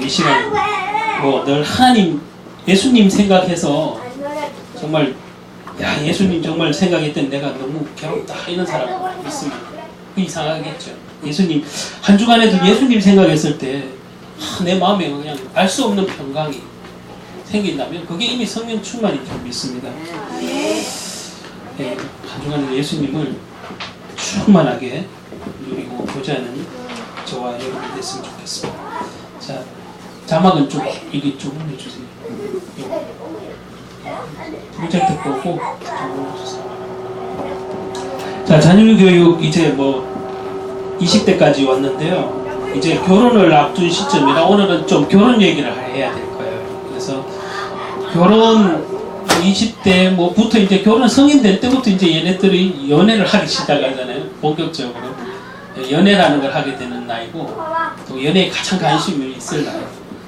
이 시간 뭐 늘 하나님, 예수님 생각해서 정말 야 예수님 정말 생각했더니 내가 너무 괴롭다 이런 사람 있으면 그 이상하겠죠. 예수님 한 주간에도 예수님 생각했을 때 내 마음에 그냥 알 수 없는 평강이 생긴다면 그게 이미 성령 충만인 줄 믿습니다. 네, 한 주간에도 예수님을 충만하게 누리고 보자는 저와 여러분이 됐으면 좋겠습니다. 자, 자막은 좀 이게 좀 해주세요. 프로젝트 보고 자, 자녀교육 이제 뭐 20대까지 왔는데요. 이제 결혼을 앞둔 시점이라 오늘은 좀 결혼 얘기를 해야 될 거예요. 그래서 결혼 20대 뭐부터 이제 결혼 성인 될 때부터 이제 얘네들이 연애를 하기 시작하잖아요. 본격적으로 연애라는 걸 하게 되는 나이고 또 연애에 가장 관심이 있을 나이.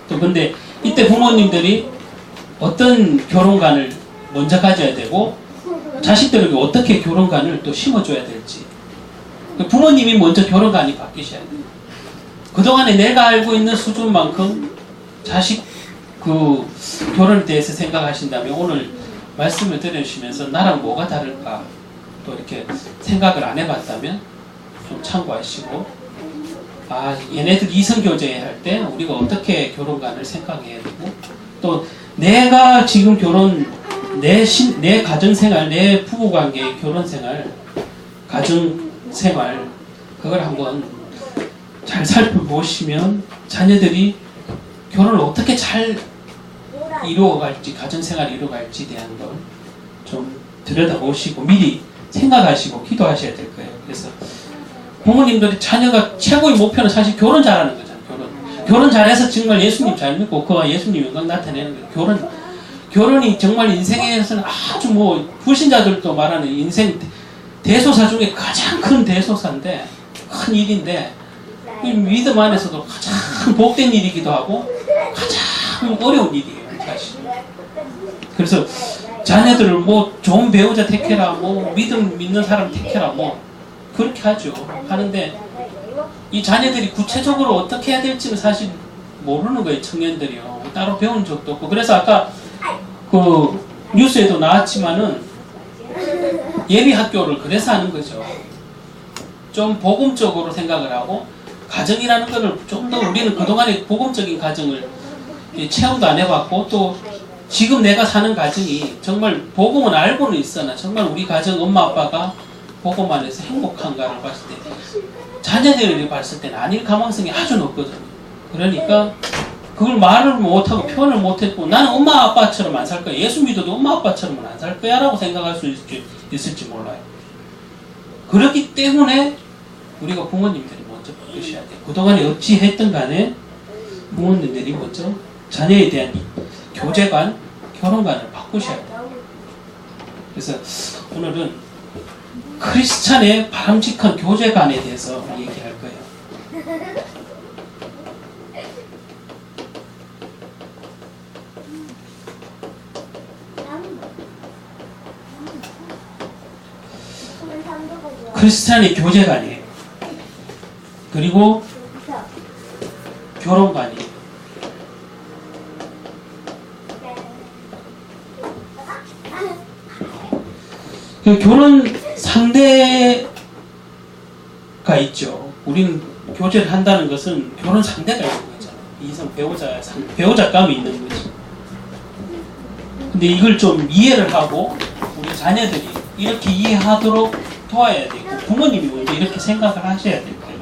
또 근데 이때 부모님들이 어떤 결혼관을 먼저 가져야 되고 자식들에게 어떻게 결혼관을 또 심어줘야 될지 부모님이 먼저 결혼관이 바뀌셔야 돼요. 그동안에 내가 알고 있는 수준만큼 자식 그 결혼에 대해서 생각하신다면 오늘 말씀을 들으시면서 나랑 뭐가 다를까 또 이렇게 생각을 안 해봤다면 좀 참고하시고 아 얘네들 이성교제 할 때 우리가 어떻게 결혼관을 생각해야 되고 또 내가 지금 내 가정생활 내 부부관계의 결혼생활 가정생활 그걸 한번 잘 살펴보시면 자녀들이 결혼을 어떻게 잘 이루어갈지 가정생활을 이루어갈지에 대한 걸 좀 들여다보시고 미리 생각하시고 기도하셔야 될 거예요. 그래서 부모님들이 자녀가 최고의 목표는 사실 결혼 잘하는 거잖아요. 결혼 잘해서 정말 예수님 잘 믿고 그와 예수님 영광 나타내는 거예요. 결혼이 정말 인생에서는 아주 뭐 불신자들도 말하는 인생 대소사 중에 가장 큰 대소사인데 큰 일인데 믿음 안에서도 가장 복된 일이기도 하고 가장 어려운 일이에요. 사실. 그래서 자녀들을 뭐 좋은 배우자 택해라 뭐 믿는 사람 택해라 뭐 그렇게 하죠. 하는데 이 자녀들이 구체적으로 어떻게 해야 될지는 사실 모르는 거예요. 청년들이요. 따로 배운 적도 없고 그래서 아까 그 뉴스에도 나왔지만은 예비학교를 그래서 하는 거죠. 좀 복음적으로 생각을 하고 가정이라는 거를 좀 더 우리는 그동안에 복음적인 가정을 체험도 안 해봤고 또 지금 내가 사는 가정이 정말 복음은 알고는 있으나 정말 우리 가정 엄마 아빠가 복음 안에서 행복한가를 봤을 때 자녀들이 봤을 때는 아닐 가망성이 아주 높거든요. 그러니까 그걸 말을 못하고 표현을 못했고 나는 엄마 아빠처럼 안 살 거야. 예수 믿어도 엄마 아빠처럼은 안 살 거야 라고 생각할 수 있을지 몰라요. 그렇기 때문에 우리가 부모님들이 먼저 바꾸셔야 돼요. 그동안에 어찌 했든 간에 부모님들이 먼저 자녀에 대한 교제관, 결혼관을 바꾸셔야 돼요. 그래서 오늘은 크리스찬의 바람직한 교제관에 대해서 얘기할 거예요. 크리스찬의 교제관이에요. 그리고 결혼관이에요. 그 결혼 상대가 있죠. 우리는 교제를 한다는 것은 결혼 상대가 있는 거잖아요. 이성 배우자감이 있는 거죠. 근데 이걸 좀 이해를 하고 우리 자녀들이 이렇게 이해하도록 도와야 되고 부모님이 먼저 이렇게 생각을 하셔야 될 거예요.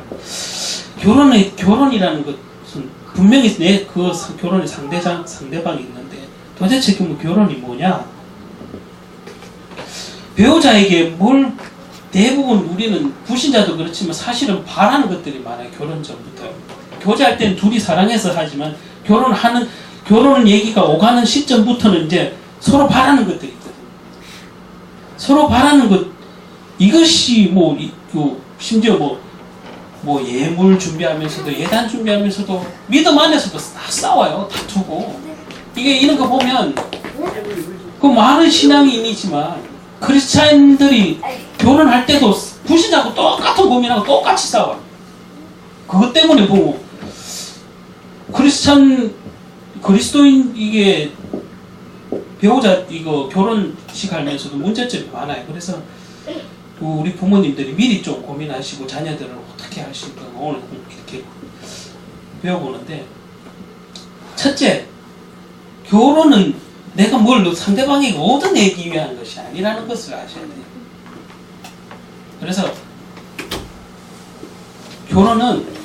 결혼이라는 것은 분명히 그 결혼의 상대방이 있는데 도대체 그 결혼이 뭐냐? 배우자에게 뭘 대부분 우리는 불신자도 그렇지만 사실은 바라는 것들이 많아요. 결혼 전부터. 교제할 때는 둘이 사랑해서 하지만 결혼 얘기가 오가는 시점부터는 이제 서로 바라는 것들이 있거든요. 서로 바라는 것 이것이 심지어 예물 준비하면서도 예단 준비하면서도 믿음 안에서도 다 싸워요. 다투고 이런 거 보면 그 많은 신앙인이지만 크리스찬들이 결혼할 때도 불신자하고 똑같은 고민하고 똑같이 싸워요. 그것 때문에 그리스도인 이게 배우자 이거 결혼식 하면서도 문제점이 많아요. 그래서 우리 부모님들이 미리 좀 고민하시고 자녀들을 어떻게 하실까 오늘 이렇게 배워보는데, 첫째, 결혼은 내가 뭘 상대방에게 얻어내기 위한 것이 아니라는 것을 아셔야 돼요. 그래서 결혼은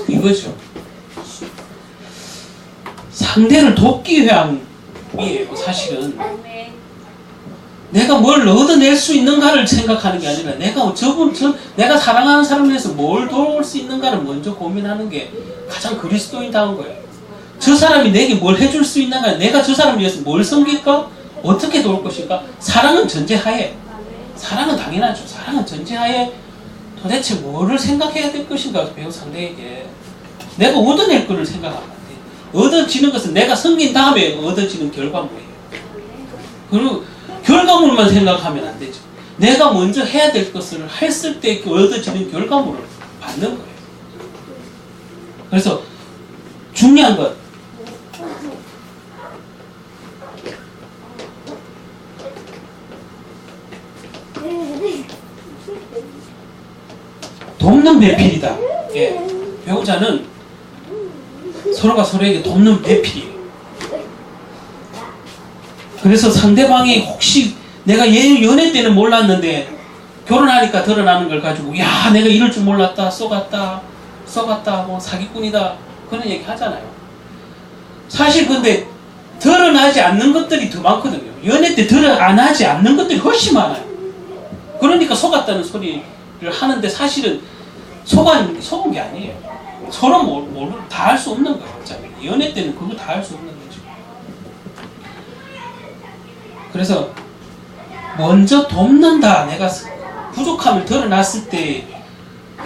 이거죠. 상대를 돕기 위함이에요. 사실은 내가 뭘 얻어낼 수 있는가를 생각하는 게 아니라 내가 사랑하는 사람을 위해서 뭘 도울 수 있는가를 먼저 고민하는 게 가장 그리스도인다운 거예요. 저 사람이 내게 뭘 해줄 수 있는가, 내가 저 사람을 위해서 뭘 섬길까, 어떻게 도울 것일까. 사랑은 전제하에, 사랑은 당연하죠. 사랑은 전제하에 도대체 뭐를 생각해야 될 것인가, 배우 상대에게. 내가 얻어낼 거를 생각하면 안 돼. 얻어지는 것은 내가 섬긴 다음에 얻어지는 결과물이에요. 그리고 결과물만 생각하면 안 되죠. 내가 먼저 해야 될 것을 했을 때 얻어지는 결과물을 받는 거예요. 그래서 중요한 것, 돕는 배필이다. 예. 배우자는 서로가 서로에게 돕는 배필이에요. 그래서 상대방이 혹시 내가 연애 때는 몰랐는데 결혼하니까 드러나는 걸 가지고, 야, 내가 이럴 줄 몰랐다, 쏘갔다, 뭐 사기꾼이다, 그런 얘기 하잖아요. 사실 근데 드러나지 않는 것들이 더 많거든요. 연애 때 드러나지 않는 것들이 훨씬 많아요. 그러니까 속았다는 소리를 하는데 사실은 속은 게 아니에요. 서로 다 할 수 없는 거예요. 어차피 연애 때는 그거 다 할 수 없는 거죠. 그래서 먼저 돕는다. 내가 부족함을 드러났을 때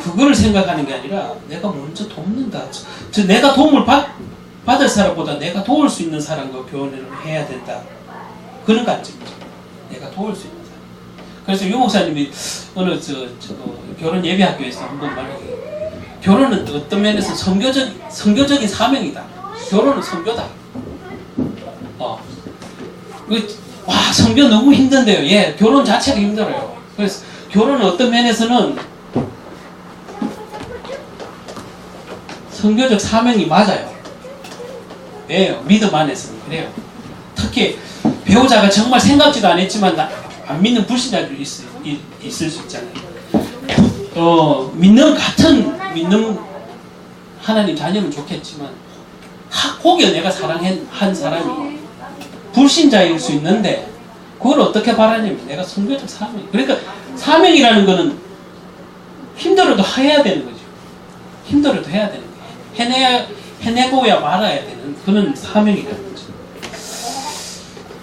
그거를 생각하는 게 아니라 내가 먼저 돕는다. 내가 도움을 받을 사람보다 내가 도울 수 있는 사람과 교환을 해야 된다. 그런 관점이죠. 내가 도울 수 있는 사람. 그래서 유 목사님이 어느 결혼 예비학교에서 한번 말해요. 결혼은 어떤 면에서 선교적인 사명이다. 결혼은 선교다. 와, 선교 너무 힘든데요. 예, 결혼 자체가 힘들어요. 그래서 결혼은 어떤 면에서는 선교적 사명이 맞아요. 예, 믿음 안에서는 그래요. 특히 배우자가 정말 생각지도 안 했지만 안 믿는 불신자들이 있을 수 있잖아요. 믿는 하나님 자녀는 좋겠지만 혹여 내가 사랑한 사람이 불신자일 수 있는데 그걸 어떻게 바라냐면 내가 선교적 사명. 그러니까 사명이라는 거는 힘들어도 해야 되는 거죠. 힘들어도 해야 되는 거예요. 해내고야 말아야 되는 그런 사명이라는 거죠.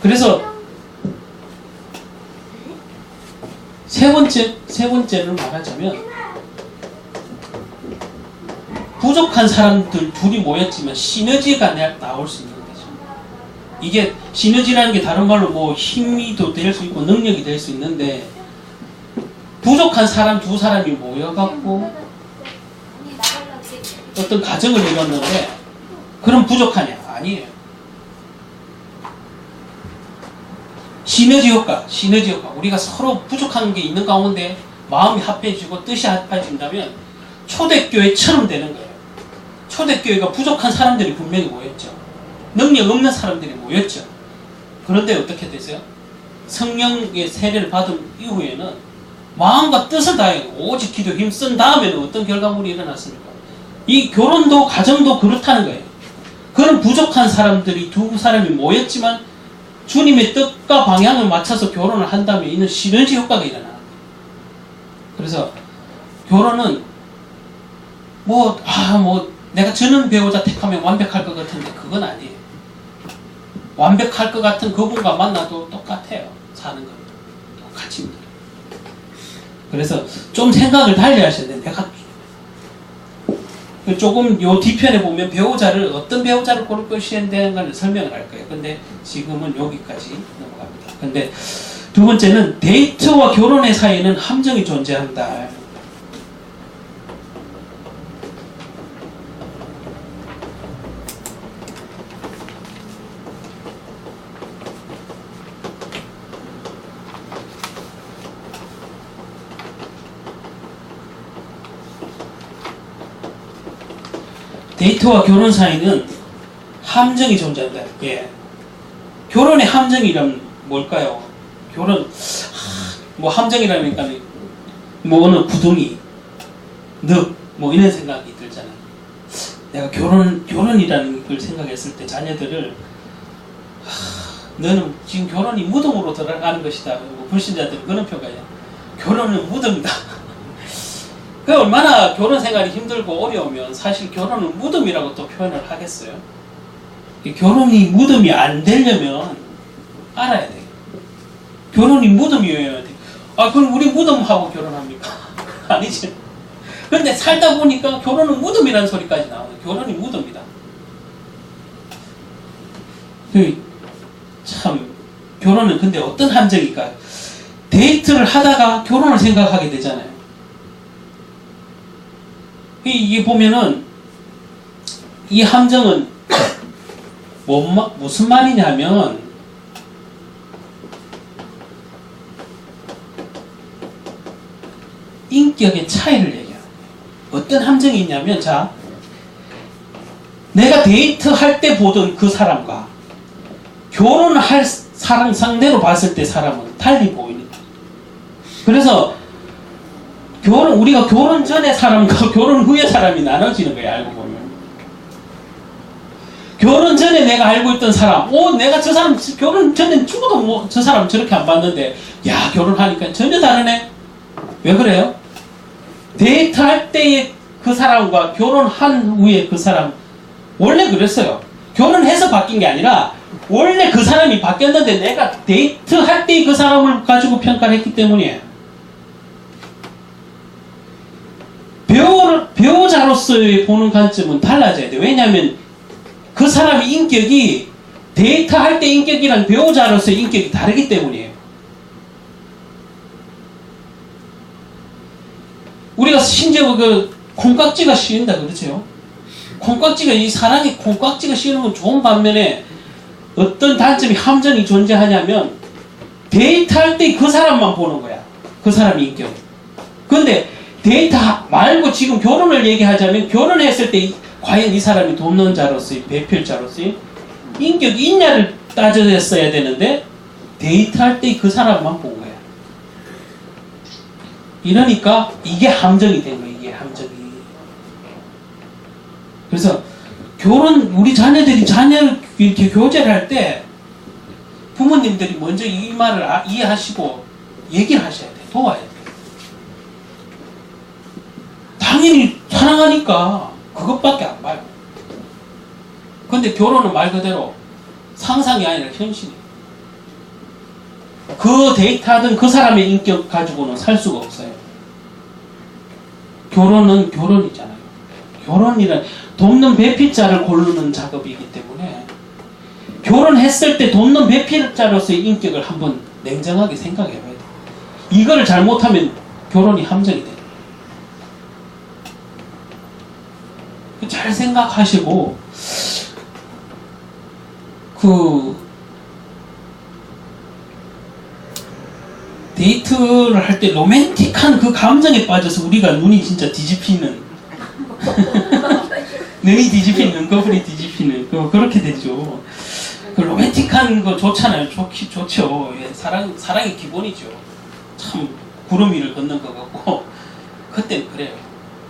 그래서 세 번째를 말하자면 부족한 사람들 둘이 모였지만 시너지가 나올 수 있는 거죠. 이게 시너지라는 게 다른 말로 뭐 힘이 될 수 있고 능력이 될 수 있는데 부족한 사람 두 사람이 모여갖고 어떤 가정을 이뤘는데 그럼 부족하냐? 아니에요. 시너지 효과. 우리가 서로 부족한 게 있는 가운데 마음이 합해지고 뜻이 합해진다면 초대교회처럼 되는 거예요. 초대교회가 부족한 사람들이 분명히 모였죠. 능력 없는 사람들이 모였죠. 그런데 어떻게 되세요? 성령의 세례를 받은 이후에는 마음과 뜻을 다해 오직 기도 힘쓴 다음에는 어떤 결과물이 일어났습니까? 이 결혼도 가정도 그렇다는 거예요. 그런 부족한 사람들이 두 사람이 모였지만 주님의 뜻과 방향을 맞춰서 결혼을 한다면 이는 시너지 효과가 일어나는 거예요. 그래서 결혼은 내가 저는 배우자 택하면 완벽할 것 같은데 그건 아니에요. 완벽할 것 같은 그분과 만나도 똑같아요. 사는 건 똑같이 힘들어요. 그래서 좀 생각을 달리 하셔야 돼요. 내가 조금 요 뒤편에 보면 배우자를 어떤 배우자를 고를 것이에 대한 걸 설명을 할 거예요. 근데 지금은 여기까지 넘어갑니다. 근데 두 번째는 데이트와 결혼의 사이에는 함정이 존재한다. 데이트와 결혼 사이는 함정이 존재한다. 예. 결혼의 함정이란 뭘까요? 결혼, 뭐 함정이라니까 뭐 어느 구덩이, 늪, 뭐 이런 생각이 들잖아요. 내가 결혼이라는 걸 생각했을 때 자녀들을 너는 지금 결혼이 무덤으로 들어가는 것이다. 뭐 불신자들은 그런 표현이에요. 결혼은 무덤이다. 그 얼마나 결혼 생활이 힘들고 어려우면 사실 결혼은 무덤이라고 또 표현을 하겠어요. 결혼이 무덤이 안 되려면 알아야 돼요. 결혼이 무덤이어야 돼. 아, 그럼 우리 무덤하고 결혼합니까? 아니지. 근데 살다 보니까 결혼은 무덤이라는 소리까지 나와요. 결혼이 무덤이다. 참, 결혼은 근데 어떤 함정일까요? 데이트를 하다가 결혼을 생각하게 되잖아요. 이게 보면은 이 함정은 무슨 말이냐면 인격의 차이를 얘기해요. 어떤 함정이 있냐면, 자, 내가 데이트할 때 보던 그 사람과 결혼할 사람 상대로 봤을 때 사람은 달리 보이는 거예요. 그래서 우리가 결혼 전에 사람과 결혼 후에 사람이 나눠지는 거예요, 알고 보면. 결혼 전에 내가 알고 있던 사람, 내가 저 사람 결혼 전엔 죽어도 뭐 저 사람 저렇게 안 봤는데, 야, 결혼하니까 전혀 다르네? 왜 그래요? 데이트할 때의 그 사람과 결혼한 후에 그 사람, 원래 그랬어요. 결혼해서 바뀐 게 아니라, 원래 그 사람이 바뀌었는데 내가 데이트할 때의 그 사람을 가지고 평가를 했기 때문이에요. 배우자로서의 보는 관점은 달라져야 돼요. 왜냐하면 그 사람의 인격이 데이트할 때 인격이랑 배우자로서의 인격이 다르기 때문이에요. 우리가 심지어 그 콩깍지가 씌인다 그러죠. 콩깍지가, 이 사랑에 콩깍지가 씌우는 건 좋은 반면에 어떤 단점이 함정이 존재하냐면 데이트할 때 그 사람만 보는 거야. 그 사람의 인격. 근데 데이트 말고 지금 결혼을 얘기하자면 결혼했을 때 과연 이 사람이 돕는 자로서의 배필자로서의 인격이 있냐를 따져냈어야 되는데 데이트할 때 그 사람만 본 거야. 이러니까 이게 함정이 된 거야. 이게 함정이. 그래서 우리 자녀들이 자녀를 이렇게 교제를 할 때 부모님들이 먼저 이 말을 이해하시고 얘기를 하셔야 돼. 도와야 돼. 당연히 사랑하니까 그것밖에 안 봐요. 근데 결혼은 말 그대로 상상이 아니라 현실이에요. 그 데이트하던 그 사람의 인격 가지고는 살 수가 없어요. 결혼은 결혼이잖아요. 결혼이란 돕는 배필자를 고르는 작업이기 때문에 결혼했을 때 돕는 배필자로서의 인격을 한번 냉정하게 생각해 봐야 돼요. 이거를 잘못하면 결혼이 함정이 돼요. 잘 생각하시고 데이트를 할 때 로맨틱한 그 감정에 빠져서 우리가 눈이 진짜 뒤집히는 눈이 뒤집히는, 눈꺼풀이 뒤집히는 그렇게 되죠. 그 로맨틱한 거 좋잖아요. 좋죠. 예, 사랑의 기본이죠. 참 구름 위를 걷는 것 같고 그때는 그래요.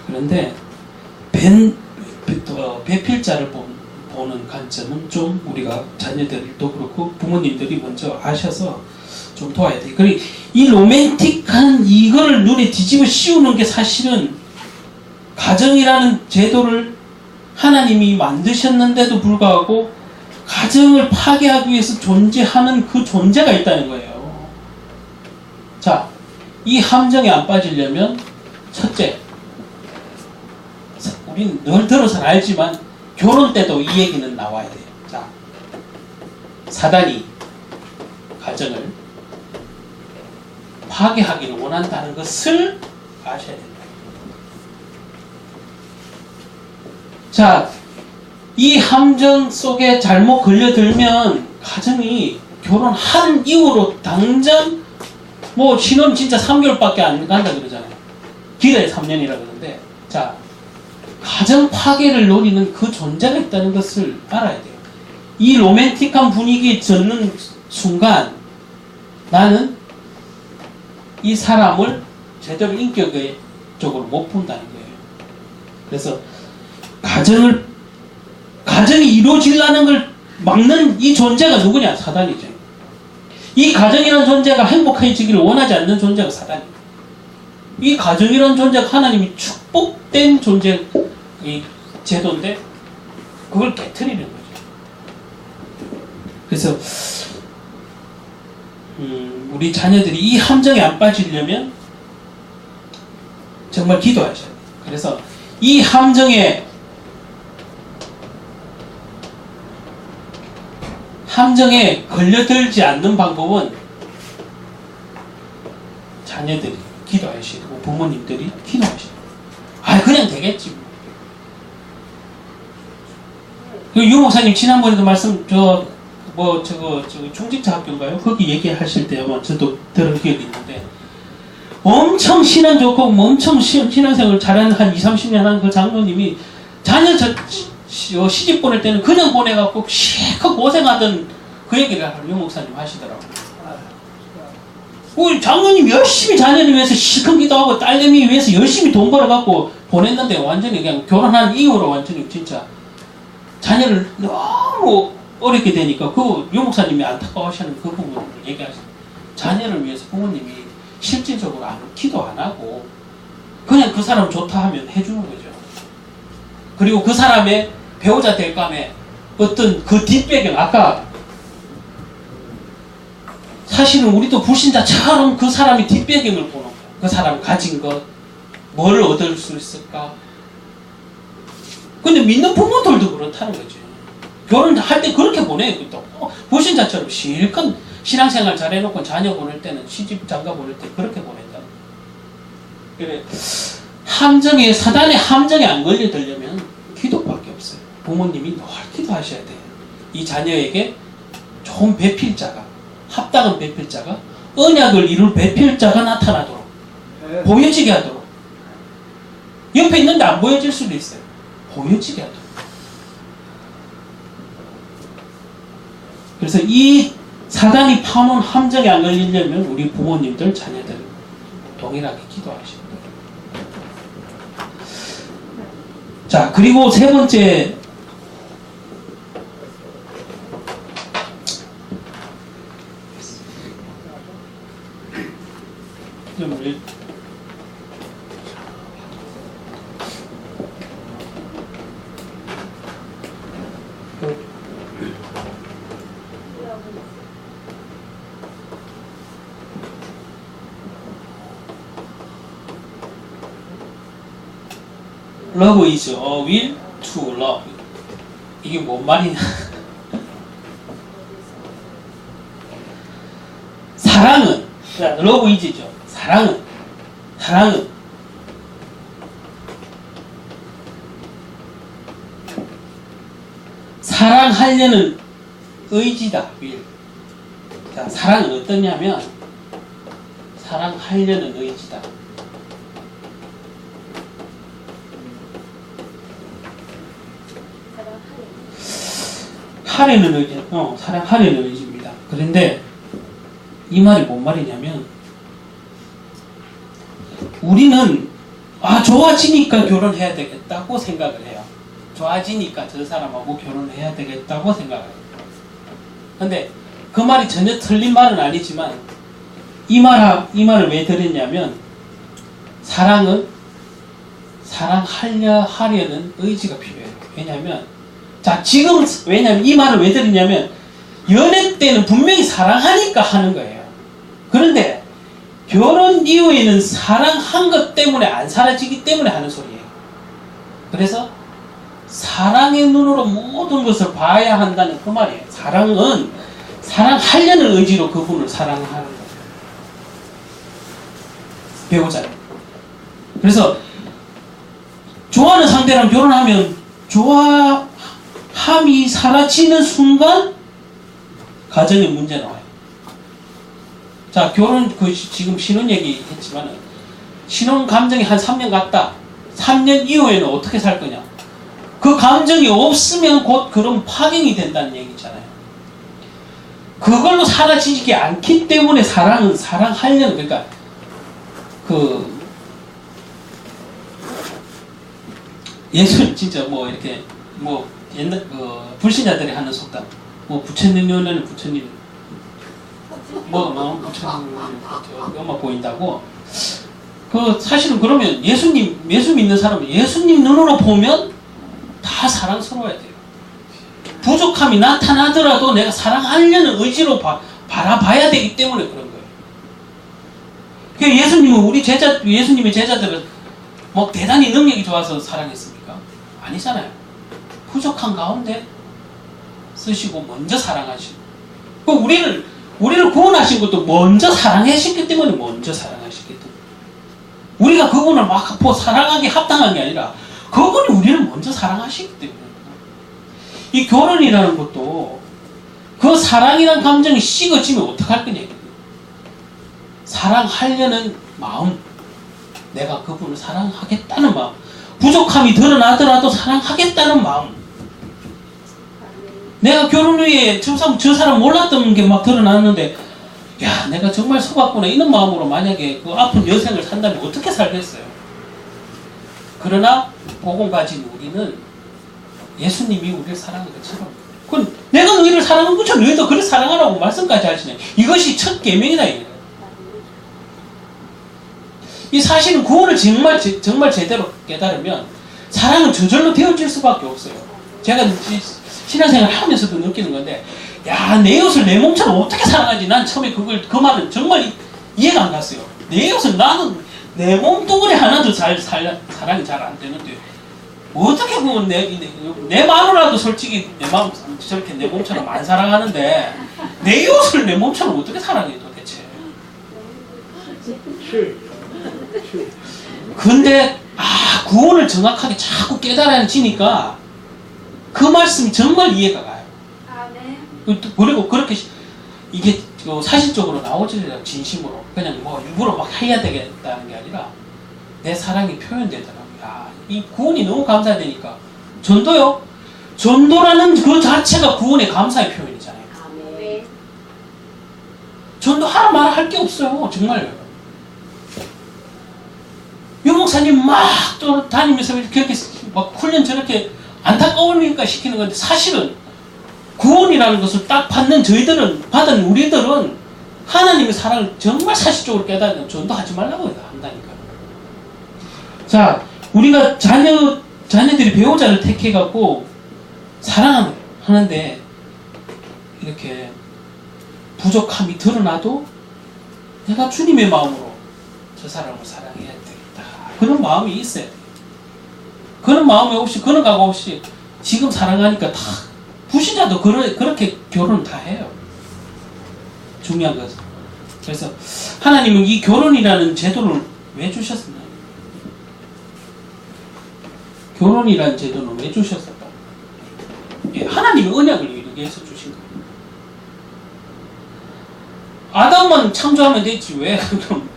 그런데 배필자를 보는 관점은 좀 우리가 자녀들도 그렇고 부모님들이 먼저 아셔서 좀 도와야 돼요. 그리고 이 로맨틱한 이거를 눈에 뒤집어 씌우는 게 사실은 가정이라는 제도를 하나님이 만드셨는데도 불구하고 가정을 파괴하기 위해서 존재하는 그 존재가 있다는 거예요. 자, 이 함정에 안 빠지려면 첫째, 우린 늘 들어서는 알지만 결혼 때도 이 얘기는 나와야 돼요. 자, 사단이 가정을 파괴하기를 원한다는 것을 아셔야 됩니다. 자, 이 함정 속에 잘못 걸려들면 가정이 결혼한 이후로 당장 뭐 신혼 진짜 3개월밖에 안 간다 그러잖아요. 길어야 3년이라 그러는데, 자, 가정 파괴를 노리는 그 존재가 있다는 것을 알아야 돼요. 이 로맨틱한 분위기에 젖는 순간 나는 이 사람을 제대로 인격적으로 못 본다는 거예요. 그래서 가정이 이루어지려는 걸 막는 이 존재가 누구냐? 사단이죠. 이 가정이라는 존재가 행복해지기를 원하지 않는 존재가 사단이에요. 이 가정이라는 존재가 하나님이 축복된 존재, 이 제도인데 그걸 깨트리는 거죠. 그래서 우리 자녀들이 이 함정에 안 빠지려면 정말 기도하셔야 돼요. 그래서 이 함정에 걸려들지 않는 방법은 자녀들이 기도하셔야 되고 부모님들이 기도하셔야 돼요. 아, 그냥 되겠지. 그 유 목사님 지난번에도 말씀 중직자 학교인가요? 거기 얘기하실 때 아마 저도 들은 기억이 있는데 엄청 신앙 좋고 엄청 신앙생활 잘하는 한 20-30년 한 그 장로님이 자녀 시집 보낼 때는 그냥 보내갖고 실컷 고생하던 그 얘기를 유 목사님 하시더라고요. 우리 장로님 열심히 자녀를 위해서 실컷 기도하고 딸내미 위해서 열심히 돈 벌어갖고 보냈는데 완전히 그냥 결혼한 이후로 완전히 진짜 자녀를 너무 어렵게 되니까 그 유 목사님이 안타까워하시는 그 부분을 얘기하시죠. 자녀를 위해서 부모님이 실질적으로 기도 안 하고 그냥 그 사람 좋다 하면 해주는 거죠. 그리고 그 사람의 배우자 될감에 어떤 그 뒷배경, 아까 사실은 우리도 불신자처럼 그 사람의 뒷배경을 보는 거예요. 그 사람 가진 것, 뭘 얻을 수 있을까? 근데 믿는 부모들도 그렇다는 거죠. 결혼할 때 그렇게 보내요. 또 불신자처럼 실컷 신앙생활 잘해놓고 자녀 보낼 때는 시집 장가 보낼 때 그렇게 보낸다. 그래, 사단의 함정에 안 걸려들려면 기도밖에 없어요. 부모님이 늘 기도하셔야 돼요. 이 자녀에게 좋은 배필자가, 합당한 배필자가, 언약을 이룰 배필자가 나타나도록, 보여지게 하도록. 옆에 있는데 안 보여질 수도 있어요. 보여지게 하도록. 그래서 이 사단이 파놓은 함정에 안 걸리려면 우리 부모님들, 자녀들 동일하게 기도하시고. 자, 그리고 세 번째, Love is a will to love. 이게 뭔 말이냐? 사랑은, love is죠. 사랑은 사랑하려는 의지다. will. 자, 사랑은 어떠냐면 사랑하려는 의지다. 하려는 의지, 사랑하려는 의지입니다. 그런데 이 말이 뭔 말이냐면 우리는 좋아지니까 결혼해야 되겠다고 생각을 해요. 좋아지니까 저 사람하고 결혼해야 되겠다고 생각을 해요. 근데 그 말이 전혀 틀린 말은 아니지만 이 말을 왜 들었냐면 사랑은 사랑하려는 의지가 필요해요. 왜냐면 이 말을 왜 드리냐면 연애 때는 분명히 사랑하니까 하는 거예요. 그런데 결혼 이후에는 사랑한 것 때문에 안 사라지기 때문에 하는 소리예요. 그래서 사랑의 눈으로 모든 것을 봐야 한다는 그 말이에요. 사랑은 사랑하려는 의지로 그분을 사랑하는 거예요. 배우자를. 그래서 좋아하는 상대랑 결혼하면 좋아함이 사라지는 순간 가정에 문제 나와요. 자, 결혼 지금 신혼 얘기 했지만 신혼 감정이 한 3년 갔다. 3년 이후에는 어떻게 살 거냐? 그 감정이 없으면 곧 그런 파경이 된다는 얘기잖아요. 그걸로 사라지지 않기 때문에 사랑하려는, 그러니까 예수 진짜 뭐 이렇게 뭐 옛날 불신자들이 하는 속담, 뭐 부처님 눈에는 부처님, 부처님 엄마 보인다고. 사실은 그러면 예수 믿는 사람은 예수님 눈으로 보면 다 사랑스러워야 돼요. 부족함이 나타나더라도 내가 사랑하려는 의지로 바라봐야 되기 때문에 그런 거예요. 그러니까 예수님의 제자들은 뭐 대단히 능력이 좋아서 사랑했습니까? 아니잖아요. 부족한 가운데 쓰시고 먼저 사랑하시고, 우리를 구원하신 것도 먼저 사랑하셨기 때문에 먼저 사랑하셨기 때문에, 우리가 그분을 막 사랑하기 합당한 게 아니라 그분이 우리를 먼저 사랑하시기 때문에. 이 결혼이라는 것도 그 사랑이라는 감정이 식어지면 어떡할 거냐. 사랑하려는 마음, 내가 그분을 사랑하겠다는 마음, 부족함이 드러나더라도 사랑하겠다는 마음. 내가 결혼 후에 저 사람 몰랐던 게 막 드러났는데, 야, 내가 정말 속았구나, 이런 마음으로 만약에 그 아픈 여생을 산다면 어떻게 살겠어요? 그러나 복음 가진 우리는 예수님이 우리를 사랑한 것처럼, 내가 너희를 사랑한 것처럼 너희도 그를 사랑하라고 말씀까지 하시네. 이것이 첫 계명이다. 이 사실은 구원을 정말 제대로 깨달으면 사랑은 저절로 되어질 수밖에 없어요. 제가 신앙생활 하면서도 느끼는 건데, 야, 내 이웃을 내 몸처럼 어떻게 사랑하지? 난 처음에 그 말은 정말 이해가 안 갔어요. 내 이웃은 나는 내 몸뚱아리 하나도 사랑이 잘 안 되는데 어떻게 그건 내 마누라도 솔직히 내 마음 저렇게 내 몸처럼 안 사랑하는데 내 이웃을 내 몸처럼 어떻게 사랑해 도대체? 근데 구원을 정확하게 자꾸 깨달아지니까 그 말씀이 정말 이해가 가요. 그리고 그렇게 이게 사실적으로 나오지는 진심으로 그냥 뭐 일부러 막 해야 되겠다는 게 아니라 내 사랑이 표현되더라고요. 이 구원이 너무 감사되니까. 전도요? 전도라는 그 자체가 구원의 감사의 표현이잖아요. 전도하라 말아 할 게 없어요. 정말요. 유목사님 막 또 다니면서 그렇게 막 훈련 저렇게 안타까우니까 시키는 건데, 사실은 구원이라는 것을 딱 받는 받은 우리들은 하나님의 사랑을 정말 사실적으로 깨닫는, 전도하지 말라고 한다니까. 자, 우리가 자녀들이 배우자를 택해갖고 사랑하는데 이렇게 부족함이 드러나도 내가 주님의 마음으로 저 사람을 사랑해야 되겠다, 그런 마음이 있어야 돼요. 그런 마음이 없이, 그런 각오 없이 지금 사랑하니까 다 부신자도 그렇게 결혼을 다 해요. 중요한 것은. 그래서 하나님은 이 결혼이라는 제도를 왜 주셨습니까? 결혼이라는 제도는 왜 주셨을까? 하나님의 언약을 이루기 위해서 주신 거예요. 아담만 창조하면 되지 왜 그럼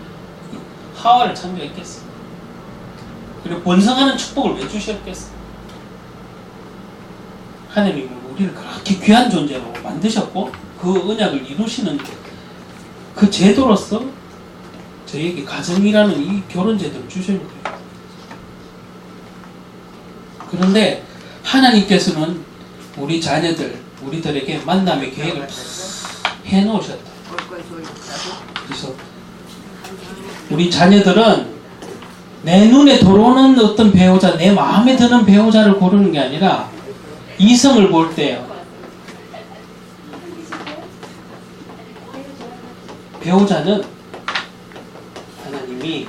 하와를 창조했겠어? 그리고 번성하는 축복을 왜 주셨겠어? 하나님은 우리를 그렇게 귀한 존재로 만드셨고 그 언약을 이루시는 그 제도로서 저에게 가정이라는 이 결혼 제도를 주셔야 돼요. 그런데 하나님께서는 우리 자녀들, 우리들에게 만남의 계획을 다 해놓으셨다. 그래서 우리 자녀들은 내 눈에 들어오는 어떤 배우자, 내 마음에 드는 배우자를 고르는 게 아니라 이성을 볼 때요, 배우자는 하나님이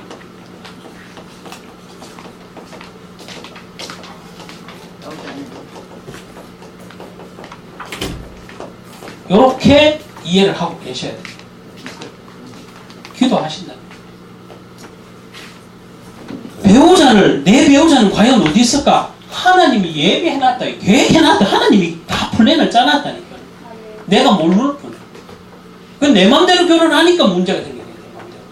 이렇게 이해를 하고 계셔야 돼요. 기도하신다. 내 배우자는 과연 어디 있을까? 하나님이 예비해놨다, 계획해놨다. 하나님이 다 플랜을 짜놨다니까. 내가 모를 뿐. 그건 내 맘대로 결혼하니까 문제가 생기는 거예요. 내 맘대로.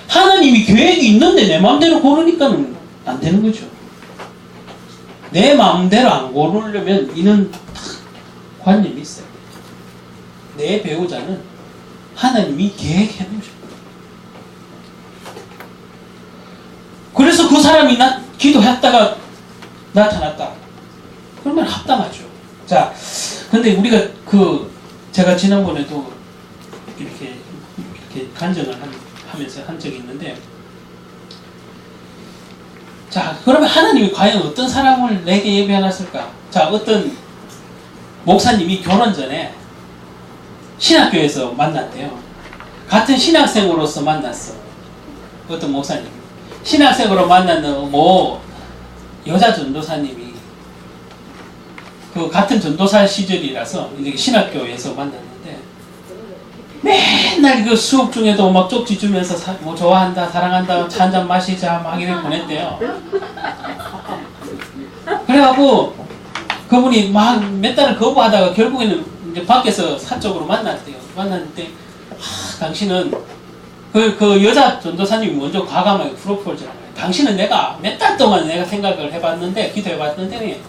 하나님이 계획이 있는데 내 맘대로 고르니까는 안 되는 거죠. 내 맘대로 안 고르려면 이는 관념이 있어요. 내 배우자는 하나님이 계획해 놓으셨어요. 그래서 그 사람이 기도했다가 나타났다. 그러면 합당하죠. 자, 근데 우리가 제가 지난번에도 이렇게 간증을 하면서 한 적이 있는데, 자, 그러면 하나님이 과연 어떤 사람을 내게 예비해놨을까? 자, 어떤 목사님이 결혼 전에 신학교에서 만났대요. 같은 신학생으로서 만났어. 어떤 목사님. 신학생으로 만났는 여자 전도사님이 같은 전도사 시절이라서 이제 신학교에서 만났는데 맨날 그 수업 중에도 막 쪽지 주면서 좋아한다, 사랑한다, 차 한잔 마시자 막 이렇게 보냈대요. 그래갖고 그분이 막 몇 달을 거부하다가 결국에는 이제 밖에서 사적으로 만났대요. 만났는데 당신은 그 여자 전도사님이 먼저 과감하게 프로포즈를 해요. 당신은 내가 몇 달 동안 내가 생각을 해봤는데, 기도해봤는데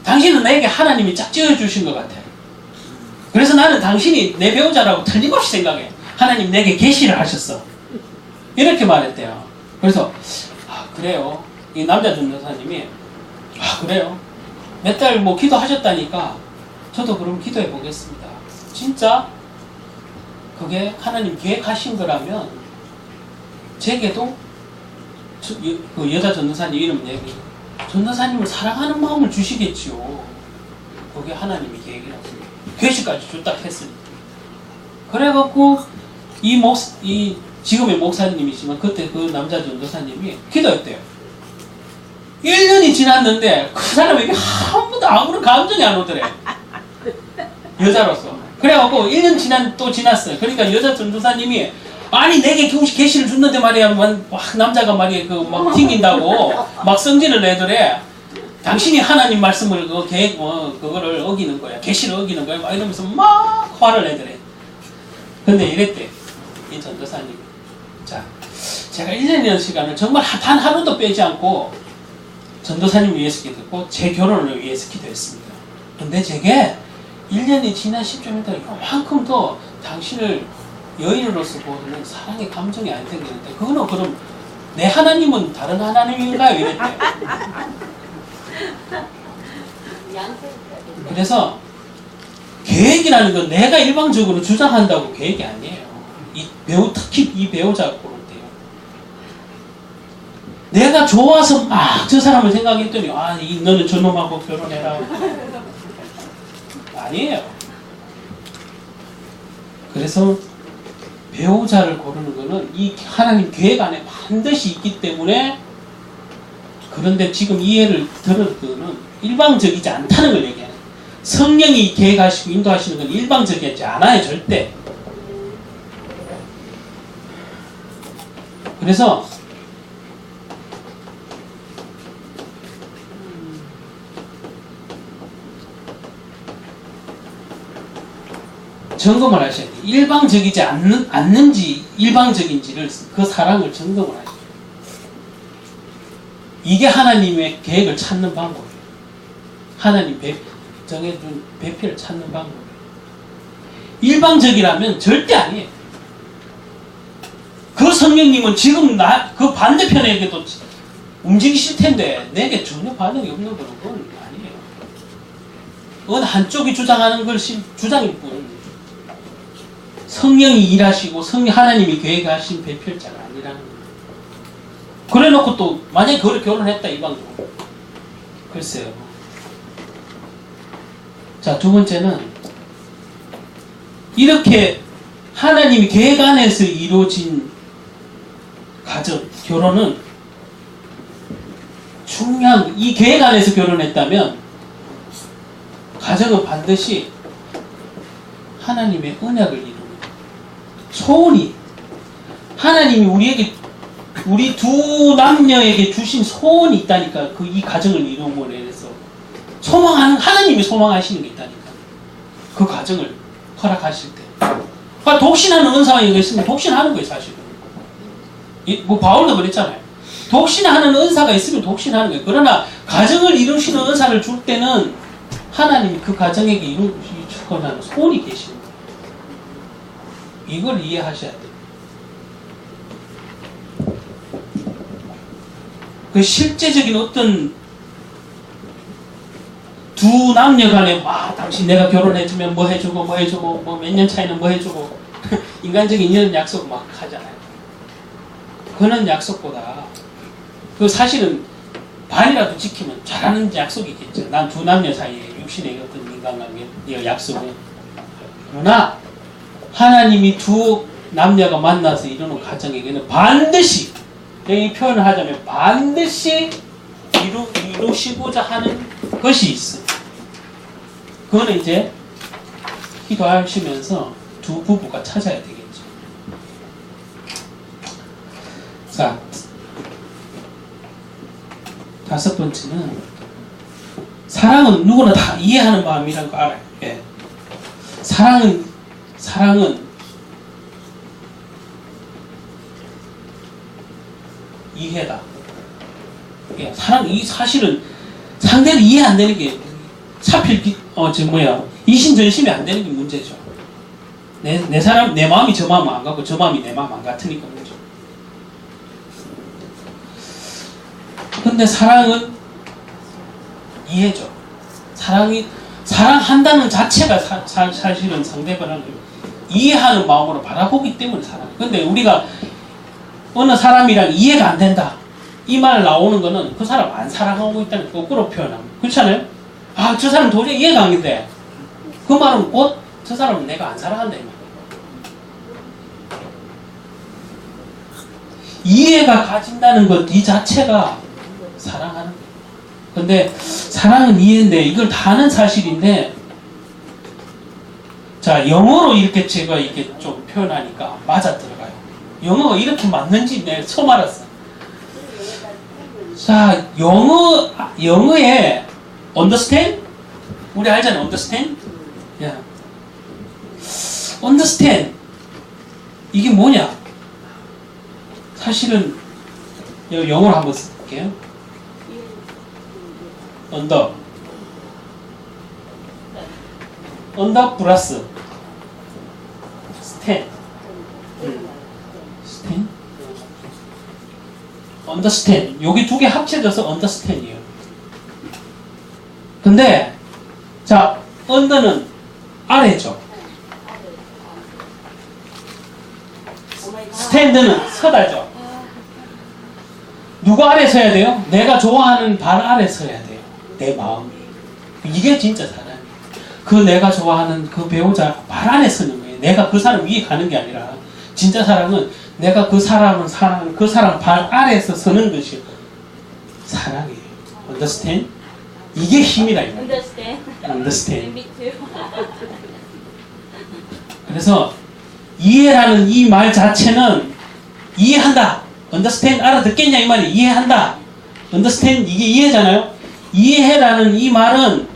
당신은 내게 하나님이 짝 지어주신 것 같아요. 그래서 나는 당신이 내 배우자라고 틀림없이 생각해. 하나님 내게 계시를 하셨어. 이렇게 말했대요. 그래서 그래요. 이 남자 전도사님이 그래요. 몇 달 기도하셨다니까 저도 그럼 기도해 보겠습니다. 진짜 그게 하나님 계획하신 거라면 제게도 그 여자 전도사님 이름 얘기, 전도사님을 사랑하는 마음을 주시겠지요. 그게 하나님이 계획이라고. 계시까지 줬다 했으니까. 그래갖고 이 지금의 목사님이지만 그때 그 남자 전도사님이 기도했대요. 1년이 지났는데 그 사람에게 아무도 아무런 감정이 안 오더래. 여자로서. 그래갖고 1년 지났어요. 그러니까 여자 전도사님이 아니 내게 계시를 줬는데 말이야 막 남자가 말이야 막 튕긴다고 막 성질을 내더래. 당신이 하나님 말씀을 그거를 어기는 거야. 계시를 어기는 거야. 막 이러면서 막 화를 내더래. 근데 이랬대. 이 전도사님. 자, 제가 1년이라는 시간을 정말 단 하루도 빼지 않고 전도사님 위해서 기도했고 제 결혼을 위해서 기도했습니다. 근데 제게 1년이 지난 시점에도 이만큼 더 당신을 여인으로서 보는 사랑의 감정이 안 생기는데 그거는 그럼 내 하나님은 다른 하나님인가요? 이랬대. 그래서 계획이라는 건 내가 일방적으로 주장한다고 계획이 아니에요. 특히 이 배우자 고를 때요. 내가 좋아서 막 저 사람을 생각했더니 너는 저놈하고 결혼해라. 아니에요. 그래서 배우자를 고르는 거는 이 하나님 계획 안에 반드시 있기 때문에, 그런데 지금 이해를 들을 거는 일방적이지 않다는 걸 얘기해요. 성령이 계획하시고 인도하시는 건 일방적이지 않아요. 절대. 그래서 점검을 하셔야 돼요. 일방적이지 않는지 일방적인지를, 그 사랑을 점검을 하셔야 돼요. 이게 하나님의 계획을 찾는 방법이에요. 하나님 정해준 배필을 찾는 방법이에요. 일방적이라면 절대 아니에요. 그 성령님은 지금 그 반대편에게도 움직이실 텐데 내게 전혀 반응이 없는 건 그건 아니에요. 그건 한쪽이 주장하는 것이 주장일 뿐, 성령이 일하시고 하나님이 계획하신 배필자가 아니라는 거예요. 그래놓고 또 만약에 그걸 결혼했다 이 방송, 글쎄요. 자, 두 번째는 이렇게 하나님이 계획 안에서 이루어진 가정, 결혼은 중요한 이 계획 안에서 결혼했다면 가정은 반드시 하나님의 언약을 이루는 소원이 하나님이 우리 두 남녀에게 주신 소원이 있다니까. 그 이 가정을 이루므로 인해서 하나님이 소망하시는 게 있다니까. 그 가정을 허락하실 때. 그러니까 독신하는 은사가 있으면 독신하는 거예요, 사실은. 뭐 바울도 그랬잖아요. 독신하는 은사가 있으면 독신하는 거예요. 그러나 가정을 이루시는 은사를 줄 때는 하나님이 그 가정에게 이루시거나 소원이 계시는 거예요. 이걸 이해하셔야 돼요. 그 실제적인 어떤 두 남녀 간에 당신 내가 결혼해주면 뭐 해주고 뭐 몇 년 차이는 뭐 해주고 인간적인 인연 약속 막 하잖아요. 그런 약속보다 그 사실은 반이라도 지키면 잘하는 약속이겠죠. 난 두 남녀 사이에 육신의 어떤 인간관계 약속은. 그러나 하나님이 두 남녀가 만나서 이루는 가정에게는 반드시, 이 표현을 하자면 반드시 이루시고자 하는 것이 있어. 그거는 이제 기도하시면서 두 부부가 찾아야 되겠죠. 자, 다섯 번째는 사랑은 누구나 다 이해하는 마음이라는 거 알아요. 예. 사랑은 이해다. 예. 이 사실은 상대를 이해 안 되는 게 이신전심이 안 되는 게 문제죠. 내 마음이 저 마음 안 같고 저 마음이 내 마음 안 같으니까 문제죠. 근데 사랑은 이해죠. 사랑한다는 자체가 사실은 상대방을 이해하는 마음으로 바라보기 때문에 사랑. 근데 우리가 어느 사람이랑 이해가 안 된다, 이 말 나오는 거는 그 사람 안 사랑하고 있다는 거꾸로 표현합니다. 그렇잖아요? 저 사람 도저히 이해가 안 돼. 그 말은 곧 저 사람은 내가 안 사랑한다 이 말. 이해가 가진다는 것 이 자체가 사랑하는 거예요. 근데 사랑은 이해인데 이걸 다 아는 사실인데, 자, 영어로 이렇게 제가 이렇게 좀 표현하니까 맞아 들어가요. 영어가 이렇게 맞는지 내가 처음 알았어. 자, 영어에 understand? 우리 알잖아요. understand? 야. understand. 이게 뭐냐? 사실은 영어로 한번 쓸게요. under 플러스 stand. stand? understand. 여기 두 개 합쳐져서 understand이에요. 근데 자, under는 아래죠. stand는 서다죠. 누구 아래 서야 돼요? 내가 좋아하는 발 아래 서야 돼요. 내 마음이. 이게 진짜 사랑이에요. 그 내가 좋아하는 그 배우자 발 안에 서는 거예요. 내가 그 사람 위에 가는 게 아니라, 진짜 사랑은 내가 그 사람을 사랑하는 그 사람 발 아래에서 서는 것이 사랑이에요. understand? 이게 힘이다. understand. Me too. 그래서 이해라는 이 말 자체는 이해한다. understand 알아듣겠냐 이 말이 이해한다. understand 이게 이해잖아요. 이해라는 이 말은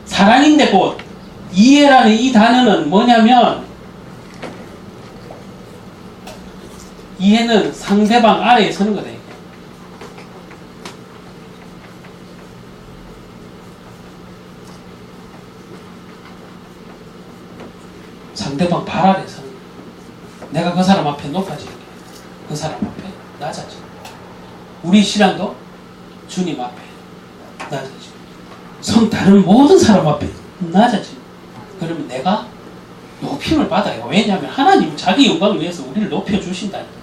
사랑인데 곧 이해라는 이 단어는 뭐냐면, 이해는 상대방 아래에 서는 거다. 상대방 발 아래에 서는 거야. 내가 그 사람 앞에 높아지는 거야. 그 사람 앞에 낮아지는 거야. 우리 신앙도 주님 앞에 낮아지고, 다른 모든 사람 앞에 낮아지고, 그러면 내가 높임을 받아요. 왜냐하면 하나님 자기 영광을 위해서 우리를 높여주신다니까.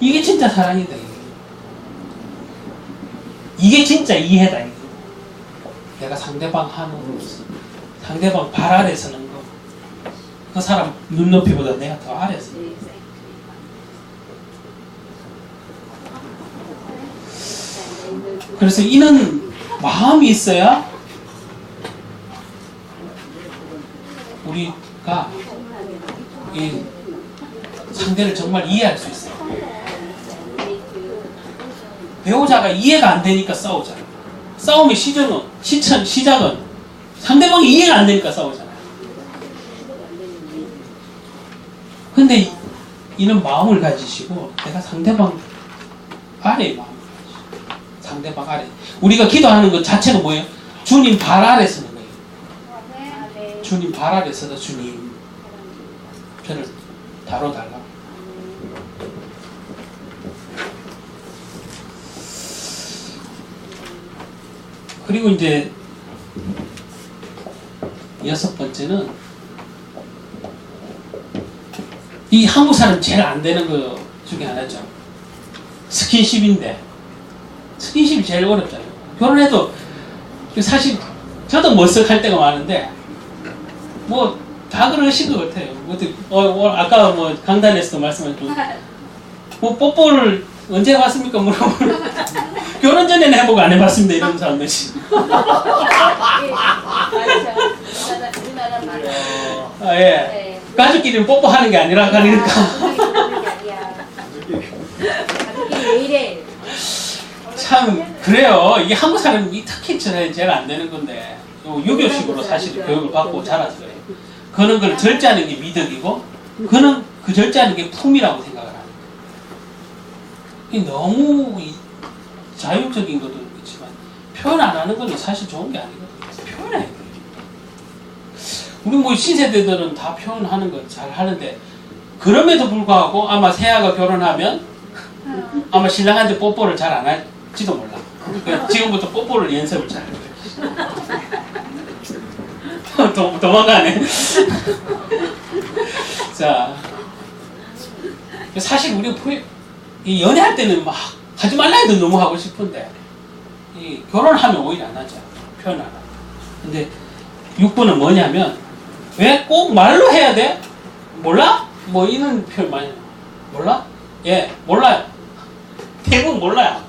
이게 진짜 사랑이다. 이게 진짜 이해다. 내가 상대방 하는 거, 상대방 발 아래 서는 거, 그 사람 눈높이보다 내가 더 아래 서는 거. 그래서 이는 마음이 있어야 우리가 이 상대를 정말 이해할 수 있어요. 배우자가 이해가 안 되니까 싸우잖아요. 싸움의 시작은 상대방이 이해가 안 되니까 싸우잖아요. 근데 이는 마음을 가지시고 내가 상대방 아래의 마음을 가지시고 상대방 아래. 우리가 기도하는 것 자체가 뭐예요? 주님 발 아래 서는 거예요. 주님 발 아래 서서 주님 저를 다뤄달라고. 그리고 이제 6번째는 이 한국 사람 제일 안 되는 거 중에 하나죠. 스킨십인데 스킨십이 제일 어렵잖아요. 결혼해도 사실 저도 머쓱할 때가 많은데 뭐 다 그러신 것 같아요. 아까 뭐 강단에서도 말씀하셨죠. 뭐 뽀뽀를 언제 해봤습니까? 물어보면 결혼 전에는 해보고 안 해봤습니다. 이런 사람들이. 아, 예. 가족끼리는 뽀뽀하는 게 아니라 그러니까. 참 그래요. 이게 한국 사람이 특히 제가 안 되는 건데 유교식으로 사실 교육을 받고 자라서 그래요. 그는 걸 절제하는 게 미덕이고 그는 그 절제하는 게 품이라고 생각을 합니다. 이게 너무 자율적인 것도 있지만 표현 안 하는 건 사실 좋은 게 아니거든요. 표현해야 돼요. 우리 뭐 신세대들은 다 표현하는 거 잘 하는데 그럼에도 불구하고 아마 새아가 결혼하면 아마 신랑한테 뽀뽀를 잘 안 할지도 몰라. 그러니까 지금부터 뽀뽀를 연습을 잘 할 거예요. 도망가네. 자, 사실 우리가 연애할 때는 막 하지 말라 해도 너무 하고 싶은데 결혼하면 오히려 안 하죠. 표현 안 하고. 근데 6번은 뭐냐면 왜 꼭 말로 해야 돼? 몰라? 뭐 이런 표현 많이 해요. 몰라? 예, 몰라요. 대부분 몰라요.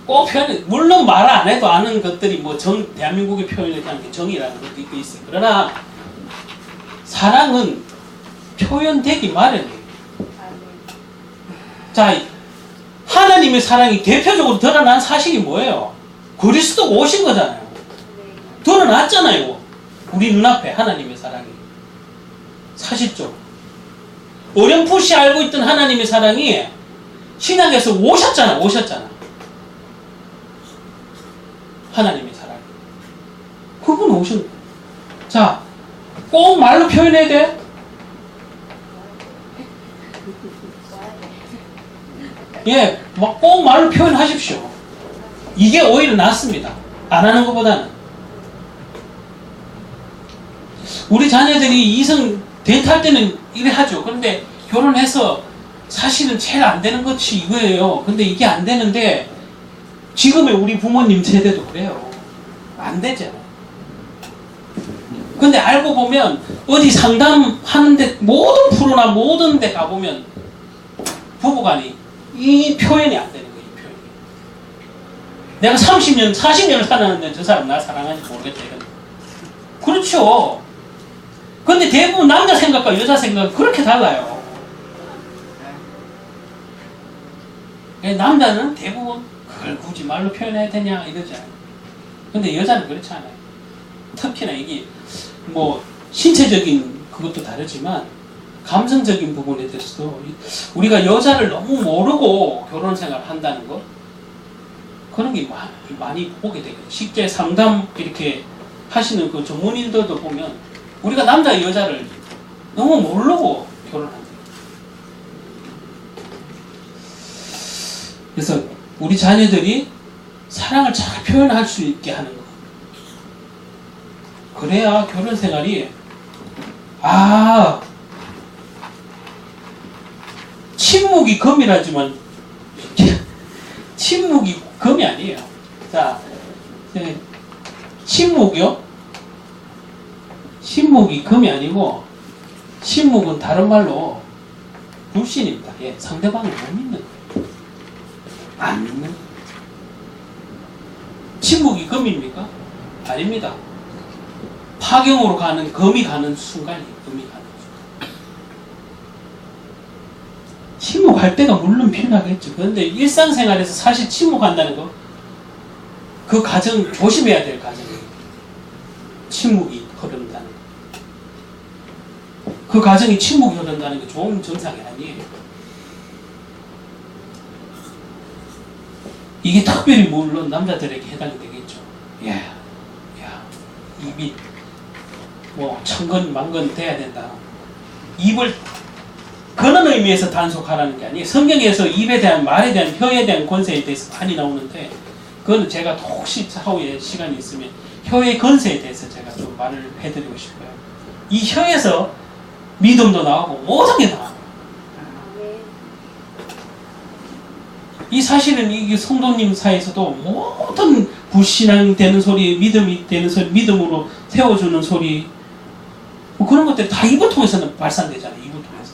꼭 표현, 물론 말 안 해도 아는 것들이 뭐 대한민국의 표현에 대한 게 정의라는 것도 있어요. 그러나 사랑은 표현되기 마련이에요. 자, 하나님의 사랑이 대표적으로 드러난 사실이 뭐예요? 그리스도가 오신 거잖아요. 드러났잖아요. 우리 눈앞에 하나님의 사랑이. 사실적으로. 어렴풋이 알고 있던 하나님의 사랑이 신약에서 오셨잖아. 하나님의 사랑. 그분 오신 거예요. 자, 꼭 말로 표현해야 돼? 예, 막 꼭 말로 표현하십시오. 이게 오히려 낫습니다. 안 하는 것보다는. 우리 자녀들이 이성 데이트할 때는 이래 하죠. 그런데 결혼해서 사실은 제일 안 되는 것이 이거예요. 근데 이게 안 되는데 지금의 우리 부모님 세대도 그래요. 안 되잖아요. 근데 알고 보면 어디 상담하는데 모든 프로나 모든 데 가보면 부부간이 이 표현이 안 되는 거예요. 이 표현이. 내가 30년, 40년을 살았는데 저 사람 나 사랑하는지 모르겠다. 이런. 그렇죠. 근데 대부분 남자 생각과 여자 생각은 그렇게 달라요. 남자는 대부분 그걸 굳이 말로 표현해야 되냐 이러잖아요. 근데 여자는 그렇지 않아요. 특히나 이게 뭐 신체적인 그것도 다르지만 감성적인 부분에 대해서도 우리가 여자를 너무 모르고 결혼 생활을 한다는 거 그런 게 많이 보게 되거든요. 실제 상담 이렇게 하시는 그 전문인들도 보면 우리가 남자 여자를 너무 모르고 결혼한다. 그래서 우리 자녀들이 사랑을 잘 표현할 수 있게 하는 거. 그래야 결혼 생활이 침묵이 금이라지만 침묵이 금이 아니에요. 자, 침묵이요? 침묵이 금이 아니고 침묵은 다른 말로 불신입니다. 예, 상대방을 못 믿는 거예요. 안 믿는 거예요. 침묵이 금입니까? 아닙니다. 파경으로 가는, 금이 가는 순간이에요. 금이 가는 순간. 침묵할 때가 물론 필요하겠죠. 그런데 일상생활에서 사실 침묵한다는 거, 그 과정 조심해야 될 과정이에요. 침묵이 흐른다는 거. 그 과정이 침묵이 흐른다는 게 좋은 증상이 아니에요. 이게 특별히 물론 남자들에게 해당이 되겠죠. 야, 입이 뭐 천건 만건 돼야 된다. 입을 그런 의미에서 단속하라는 게 아니에요. 성경에서 입에 대한, 말에 대한, 혀에 대한 권세에 대해서 많이 나오는데, 그건 제가 혹시 차후에 시간이 있으면 혀의 권세에 대해서 제가 좀 말을 해드리고 싶어요. 이 혀에서 믿음도 나오고 모든 게 나와요. 이 사실은 이 성도님 사이에서도 모든 불신앙 되는 소리, 믿음이 되는 소리, 믿음으로 세워주는 소리, 뭐 그런 것들이 다 입을 통해서는 발산되잖아요. 입을 통해서.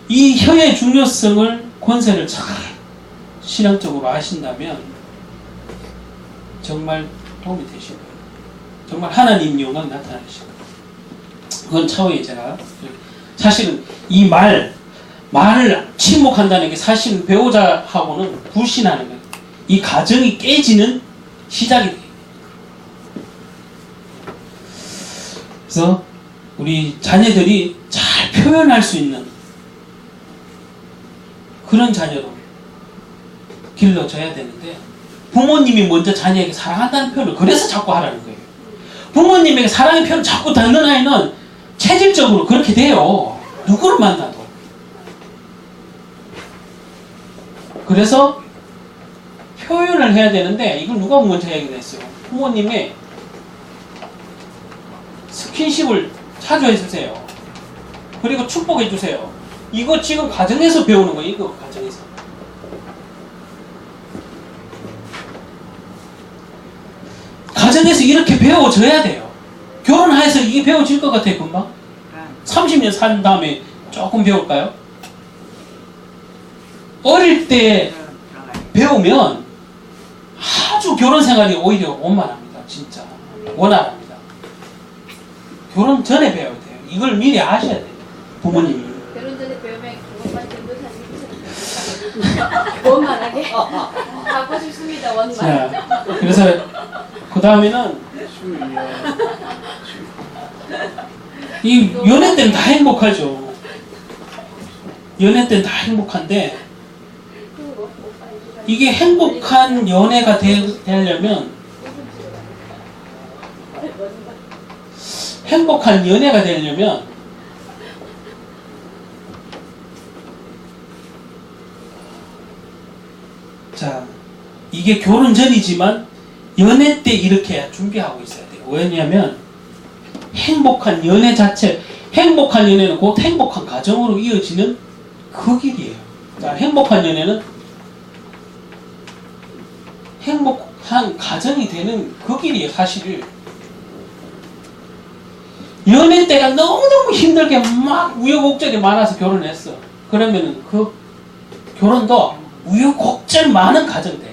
이 혀의 중요성을, 권세를 잘 신앙적으로 아신다면 정말 도움이 되실 거예요. 정말 하나님 영광 나타나실 거예요. 그건 차후에 제가, 사실은 이 말을 침묵한다는 게 사실은 배우자하고는 불신하는 거예요. 이 가정이 깨지는 시작이 돼요. 그래서 우리 자녀들이 잘 표현할 수 있는 그런 자녀로 길러져야 되는데, 부모님이 먼저 자녀에게 사랑한다는 표현을 그래서 자꾸 하라는 거예요. 부모님에게 사랑의 표현을 자꾸 듣는 아이는 체질적으로 그렇게 돼요. 누구를 만나도. 그래서 표현을 해야 되는데, 이걸 누가 먼저 얘기를 했어요? 부모님의 스킨십을 자주 해주세요. 그리고 축복해주세요. 이거 지금 가정에서 배우는 거예요. 이거 가정에서. 가정에서 이렇게 배워져야 돼요. 결혼해서 이게 배워질 것 같아요. 금방. 30년 산 다음에 조금 배울까요? 어릴 때 배우면 아주 결혼 생활이 오히려 원만합니다. 진짜 원활합니다. 결혼 전에 배워야 돼요. 이걸 미리 아셔야 돼요. 부모님이. 결혼 전에 배우면 그것만 전도사님 원만하게 하고 싶습니다. 원만. 자, 그래서 그 다음에는 이 연애 때는 다 행복하죠. 연애 때는 다 행복한데, 이게 행복한 연애가 되려면, 행복한 연애가 되려면 자, 이게 결혼 전이지만 연애 때 이렇게 준비하고 있어야 돼요. 왜냐하면 행복한 연애 자체, 행복한 연애는 곧 행복한 가정으로 이어지는 그 길이에요. 자, 행복한 연애는 행복한 가정이 되는 그 길이에요. 사실 연애 때가 너무너무 힘들게 막 우여곡절이 많아서 결혼했어. 그러면은 그 결혼도 우여곡절 많은 가정 돼요.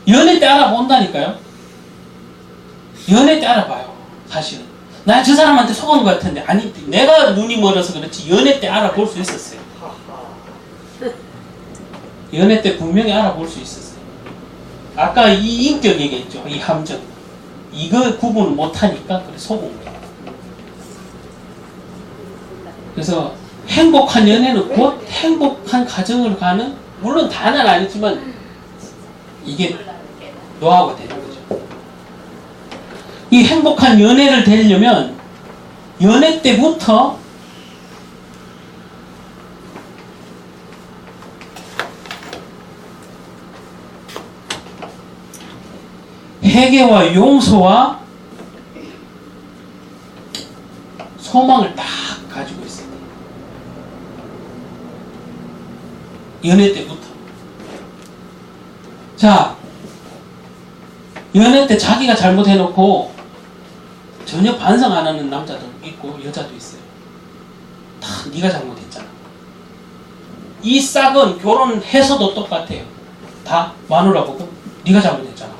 연애 때 알아본다니까요. 연애 때 알아봐요. 사실은 나 저 사람한테 속은 것 같은데, 아니 내가 눈이 멀어서 그렇지 연애 때 알아볼 수 있었어요. 연애 때 분명히 알아볼 수 있었어요. 아까 이 인격 얘기했죠. 이 함정, 이거 구분을 못하니까 그래 속은 거예요. 그래서 행복한 연애는 곧 행복한 가정을 가는, 물론 다는 아니지만 이게 노하우가 되는 거죠. 이 행복한 연애를 되려면 연애 때부터 회개와 용서와 소망을 딱 가지고 있어요. 연애 때부터. 자, 연애 때 자기가 잘못해놓고 전혀 반성 안 하는 남자도 있고 여자도 있어요. 다 네가 잘못했잖아. 이 싹은 결혼해서도 똑같아요. 다 마누라 보고 네가 잘못했잖아.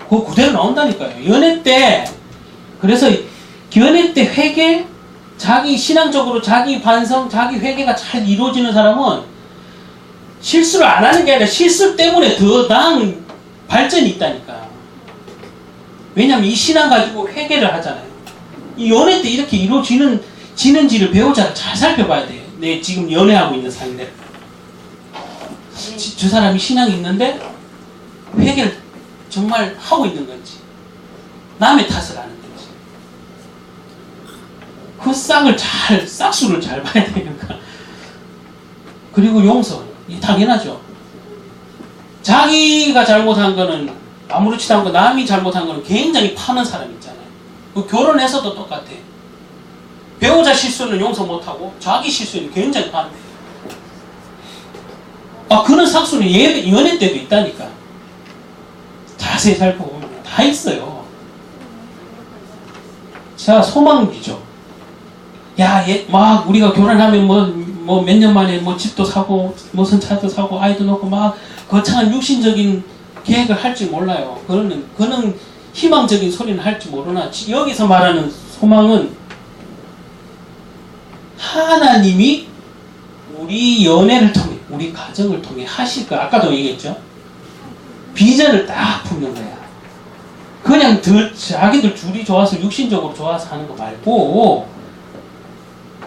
그거 그대로 나온다니까요. 연애 때 그래서 연애 때 회개, 자기 신앙적으로 자기 반성, 자기 회개가 잘 이루어지는 사람은 실수를 안 하는 게 아니라 실수 때문에 더 나은 발전이 있다니까. 왜냐면 이 신앙 가지고 회개를 하잖아요. 이 연애 때 이렇게 이루어지는지를 배우자가 잘 살펴봐야 돼요. 내 지금 연애하고 있는 상대를. 저 사람이 신앙이 있는데 회개를 정말 하고 있는 건지 남의 탓을 하는 건지 그 싹수를 잘 봐야 되니까. 그리고 용서, 이 당연하죠. 자기가 잘못한 거는 아무렇지도 않고 남이 잘못한 거는 굉장히 파는 사람 있잖아요. 그 결혼해서도 똑같아. 배우자 실수는 용서 못하고 자기 실수는 굉장히 파는데, 그런 삭수는 연애 때도 있다니까. 자세히 살펴보면 다 있어요. 자, 소망비죠. 야, 막 우리가 결혼하면 뭐 몇 년 만에 뭐 집도 사고 무슨 차도 사고 아이도 낳고 막 거창한 육신적인 계획을 할지 몰라요. 그는 희망적인 소리는 할지 모르나 여기서 말하는 소망은 하나님이 우리 연애를 통해 우리 가정을 통해 하실 거. 아까도 얘기했죠. 비전을 딱 품는 거야. 그냥 자기들 둘이 좋아서 육신적으로 좋아서 하는 거 말고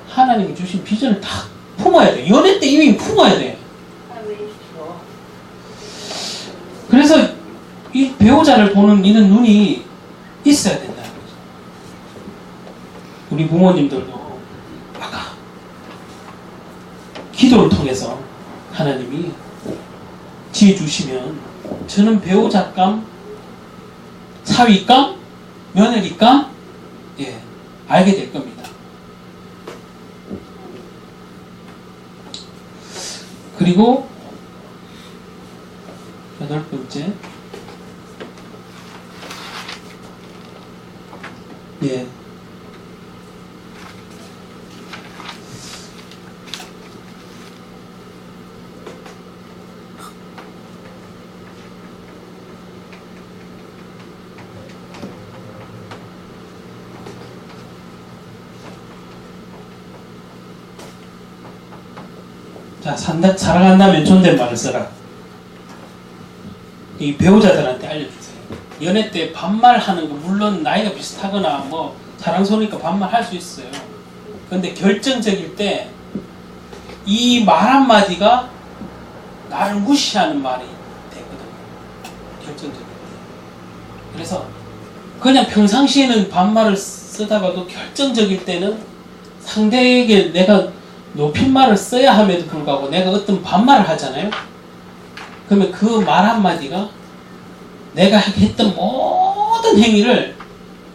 하나님이 주신 비전을 딱 품어야 돼. 연애 때 이미 품어야 돼. 그래서 이 배우자를 보는 이는 눈이 있어야 된다는 거죠. 우리 부모님들도 아까 기도를 통해서 하나님이 지혜 주시면 저는 배우자감, 사위감, 며느리감, 알게 될 겁니다. 그리고 8번째, 자, 사랑한다면 존댓말을 써라. 이 배우자들한테 알려주세요. 연애 때 반말하는 거 물론 나이가 비슷하거나 뭐 사랑스러우니까 반말할 수 있어요. 근데 결정적일 때 이 말 한마디가 나를 무시하는 말이 되거든요. 결정적일 때. 그래서 그냥 평상시에는 반말을 쓰다가도 결정적일 때는 상대에게 내가 높임말을 써야 함에도 불구하고 내가 어떤 반말을 하잖아요. 그러면 그 말 한마디가 내가 했던 모든 행위를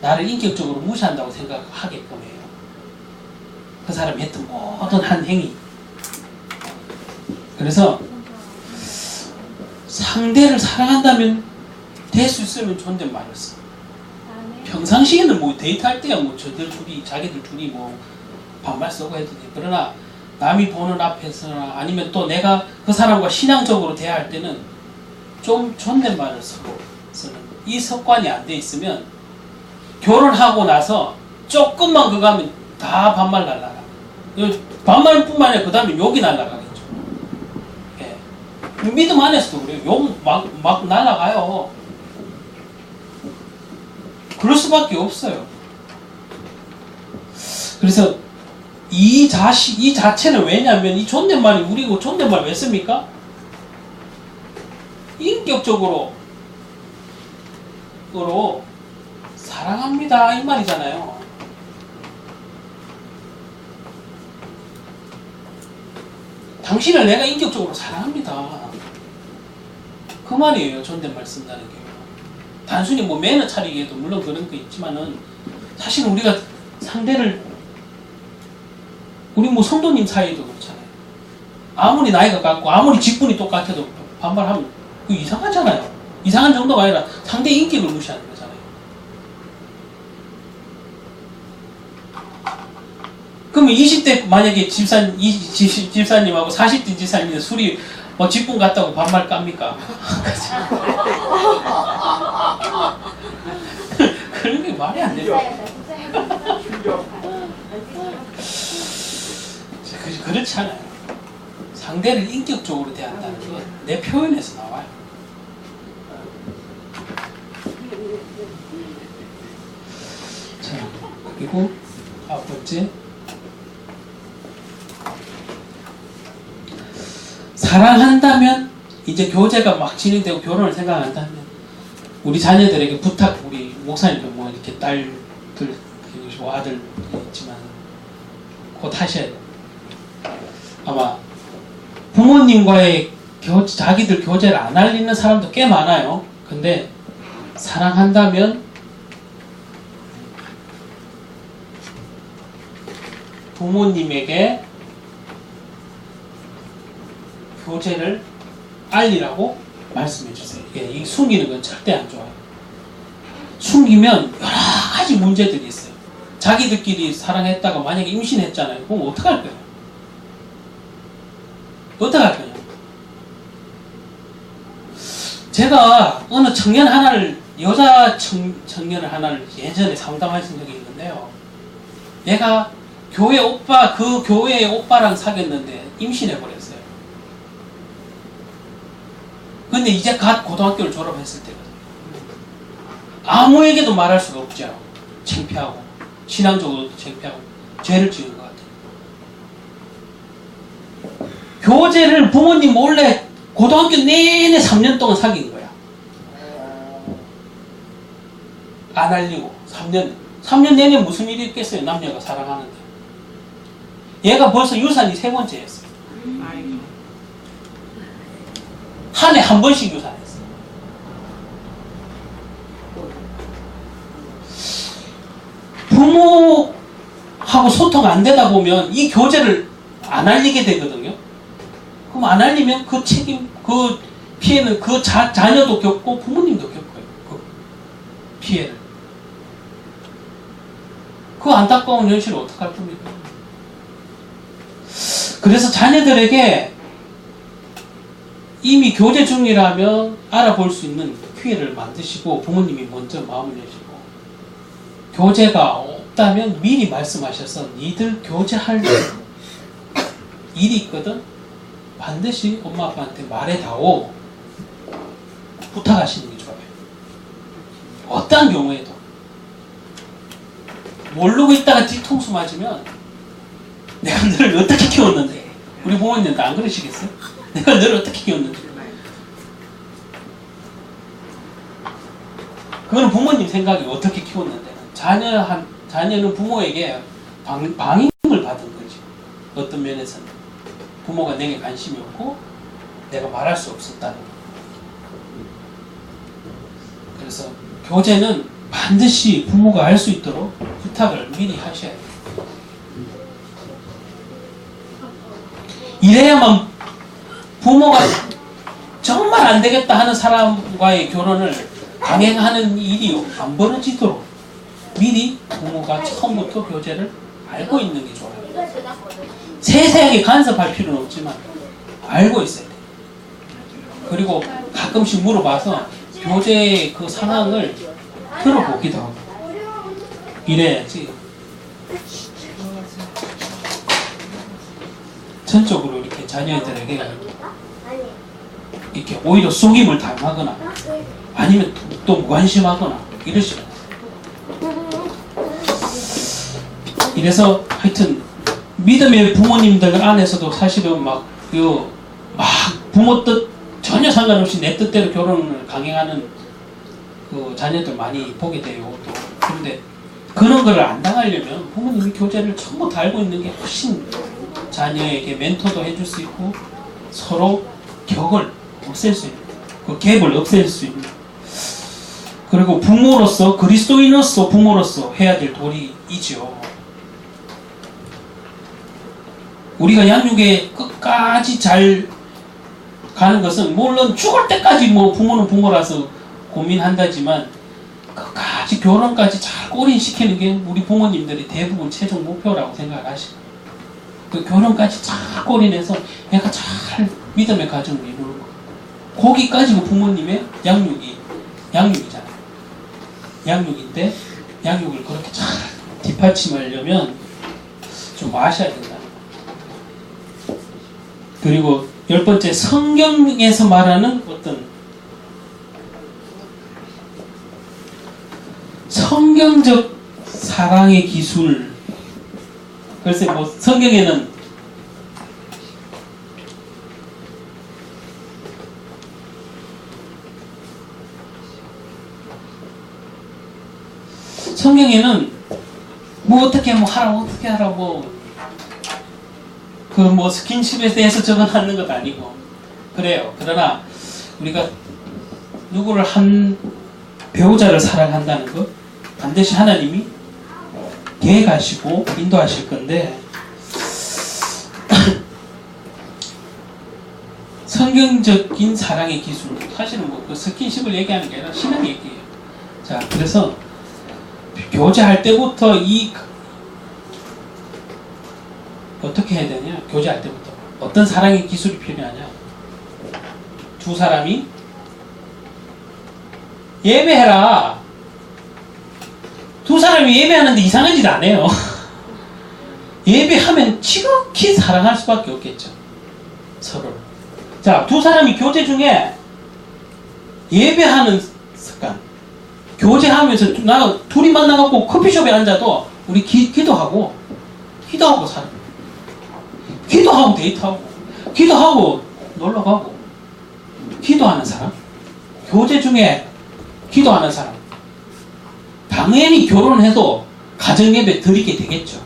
나를 인격적으로 무시한다고 생각하게끔 해요. 그 사람이 했던 모든 한 행위. 그래서 상대를 사랑한다면 될 수 있으면 존댓말을 써. 평상시에는 뭐 데이트할 때야 뭐 자기들 둘이 뭐 반말 쓰고 해도 돼. 그러나 남이 보는 앞에서나 아니면 또 내가 그 사람과 신앙적으로 대화할 때는 좀 존댓말을 쓰는 이 습관이 안 돼 있으면 결혼하고 나서 조금만 그거 하면 다 반말 날라가. 반말뿐만 아니라 그 다음에 욕이 날라가겠죠. 믿음 안에서도 그래요. 욕 막 날라가요. 그럴 수밖에 없어요. 그래서 이 자체는 왜냐면 이 존댓말이 우리고 존댓말 왜 씁니까? 인격적으로 사랑합니다 이 말이잖아요. 당신을 내가 인격적으로 사랑합니다. 그 말이에요. 존댓말 쓴다는 게. 단순히 뭐 매너 차리기에도 물론 그런 거 있지만은 사실은 우리가 상대를 우리 뭐 성도님 사이도 그렇잖아요. 아무리 나이가 같고 아무리 직분이 똑같아도 반말하면 그거 이상하잖아요. 이상한 정도가 아니라 상대 인격을 무시하는 거잖아요. 그러면 20대 만약에 집사님하고 40대 집사님이 술이 뭐 직분 같다고 반말 깝니까? 그런 게 말이 안 되죠. 그렇지 않아요. 상대를 인격적으로 대한다는 건 내 표현에서 나와요. 자, 그리고 아홉 번째, 사랑한다면, 이제 교제가 막 진행되고 결혼을 생각한다면 우리 자녀들에게 부탁, 우리 목사님도 뭐 이렇게 딸들, 아들 있지만 곧 하셔야 돼요. 아마 부모님과의 자기들 교제를 안 알리는 사람도 꽤 많아요. 근데 사랑한다면 부모님에게 교제를 알리라고 말씀해 주세요. 예, 이 숨기는 건 절대 안 좋아요. 숨기면 여러 가지 문제들이 있어요. 자기들끼리 사랑했다가 만약에 임신했잖아요. 그럼 어떡할 거예요? 어떡할 거냐? 제가 어느 청년 하나를, 여자 청년을 하나를 예전에 상담하신 적이 있는데요. 얘가 교회 오빠, 그 교회의 오빠랑 사귀었는데 임신해버렸어요. 근데 이제 갓 고등학교를 졸업했을 때거든요. 아무에게도 말할 수가 없죠. 창피하고, 신앙적으로도 창피하고, 죄를 지은 것 같아요. 교제를 부모님 몰래 고등학교 내내 3년 동안 사귄 거야. 안 알리고 3년 내내 무슨 일이 있겠어요? 남녀가 사랑하는데. 얘가 벌써 유산이 3번째였어요. 한 해 한 번씩 유산했어요. 부모하고 소통 안 되다 보면 이 교제를 안 알리게 되거든요. 그럼 안 알리면 그 책임, 그 피해는 그 자녀도 겪고 부모님도 겪어요. 그 피해를. 그 안타까운 현실을 어떡할 겁니까? 그래서 자녀들에게 이미 교제 중이라면 알아볼 수 있는 기회를 만드시고 부모님이 먼저 마음을 내시고, 교제가 없다면 미리 말씀하셔서 니들 교제할 일이 있거든? 반드시 엄마 아빠한테 말해다오 부탁하시는 게 좋아요. 어떠한 경우에도 모르고 있다가 뒤통수 맞으면 내가 너를 어떻게 키웠는데, 우리 부모님도 안 그러시겠어요? 내가 너를 어떻게 키웠는데. 그거는 부모님 생각이 어떻게 키웠는데, 자녀는 부모에게 방임을 받은 거지. 어떤 면에서는 부모가 내게 관심이 없고 내가 말할 수 없었다는 거. 그래서 교제는 반드시 부모가 알 수 있도록 부탁을 미리 하셔야 돼요. 이래야만 부모가 정말 안 되겠다 하는 사람과의 결혼을 강행하는 일이 안 벌어지도록 미리 부모가 처음부터 교제를 알고 있는 게 좋아요. 세세하게 간섭할 필요는 없지만 알고 있어야 돼요. 그리고 가끔씩 물어봐서 교제의 그 상황을 들어보기도 하고, 이래야지 전적으로 이렇게 자녀들에게 이렇게 오히려 속임을 당하거나 아니면 또 무관심하거나 이러시면, 이래서 하여튼 믿음의 부모님들 안에서도 사실은 막 부모 뜻 전혀 상관없이 내 뜻대로 결혼을 강행하는 그 자녀들 많이 보게 돼요. 또 그런데 그런 걸 안 당하려면 부모님이 교제를 전부 다 알고 있는 게 훨씬 자녀에게 멘토도 해줄 수 있고 서로 격을 없앨 수 있는, 그 갭을 없앨 수 있는, 그리고 부모로서, 그리스도인으로서 부모로서 해야 될 도리이죠. 우리가 양육에 끝까지 잘 가는 것은, 물론 죽을 때까지 뭐 부모는 부모라서 고민한다지만 끝까지 결혼까지 잘 꼬린시키는 게 우리 부모님들이 대부분 최종 목표라고 생각을 하시고, 그 결혼까지 잘 꼬리내서 얘가 잘 믿음의 가정을 이루는 거. 거기까지 그 부모님의 양육이잖아요. 양육인데 양육을 그렇게 잘 뒷받침하려면 좀 아셔야 된다. 그리고 10번째, 성경에서 말하는 어떤 성경적 사랑의 기술. 글쎄 뭐 성경에는 뭐 어떻게 뭐 하라 어떻게 하라 그 뭐 스킨십에 대해서 적어놨는 것도 아니고 그래요. 그러나 우리가 누구를 한 배우자를 사랑한다는 것 반드시 하나님이 계획하시고 인도하실 건데 성경적인 사랑의 기술, 사실은 뭐 그 스킨십을 얘기하는 게 아니라 신앙 얘기예요. 자, 그래서 교제할 때부터 어떻게 해야 되냐? 교제할 때부터 어떤 사랑의 기술이 필요하냐? 두 사람이 예배해라. 두 사람이 예배하는데 이상한 짓 안 해요. 예배하면 지극히 사랑할 수밖에 없겠죠. 서로. 자, 두 사람이 교제 중에 예배하는 습관. 교제하면서 둘이 만나갖고 커피숍에 앉아도 우리 기도하고 살아. 기도하고 데이트하고 기도하고 놀러가고 기도하는 사람. 교제 중에 기도하는 사람. 당연히 결혼해도 가정예배 드리게 되겠죠.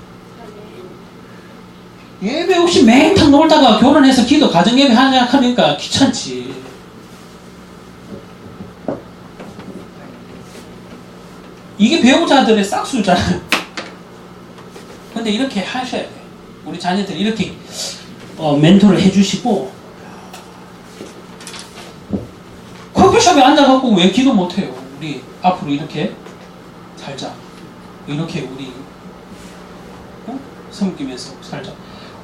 예배 없이 맹탕 놀다가 결혼해서 가정예배 하니까 귀찮지. 이게 배우자들의 싹수잖아요. 근데 이렇게 하셔야 돼요. 우리 자녀들 이렇게 멘토를 해주시고 커피숍에 앉아갖고 왜 기도 못해요? 우리 앞으로 이렇게 살자. 이렇게 우리 섬기면서 살자.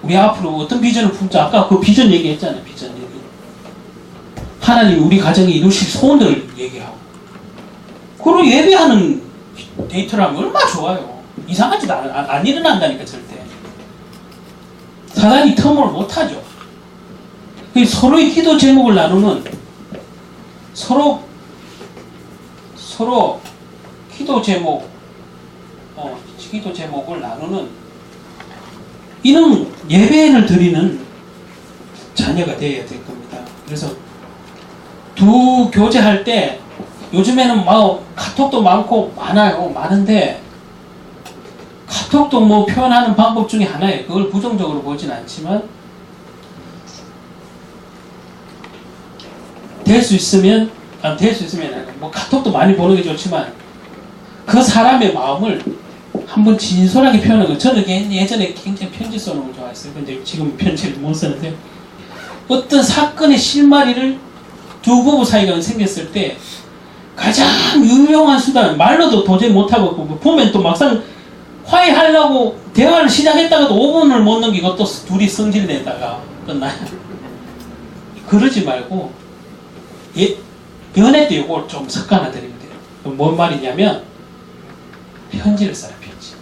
우리 앞으로 어떤 비전을 품자. 아까 그 비전 얘기했잖아요. 비전 얘기. 하나님 우리 가정에 이루실 소원을 얘기하고 그리고 예배하는 데이트를 하면 얼마나 좋아요. 이상한 짓 안 일어난다니까 절대. 사단이 틈을 못하죠. 서로의 기도 제목을 나누는 서로 기도 제목을 나누는 이런 예배를 드리는 자녀가 되어야 될 겁니다. 그래서 두 교제할 때 요즘에는 카톡도 많은데 카톡도 뭐 표현하는 방법 중에 하나예요. 그걸 부정적으로 보진 않지만 될 수 있으면 뭐 카톡도 많이 보는 게 좋지만 그 사람의 마음을 한번 진솔하게 표현하는 거. 저는 예전에 굉장히 편지 써는 걸 좋아했어요. 근데 지금 편지를 못 쓰는데 어떤 사건의 실마리를 두 부부 사이가 생겼을 때 가장 유용한 수단, 말로도 도저히 못하고 보면 또 막상 화해하려고 대화를 시작했다가도 5분을 못 넘기고 또 둘이 성질내다가 끝나요. 그러지 말고 연애 때 이걸 좀 습관화드리면 돼요. 뭔 말이냐면 편지를 써요. 편지.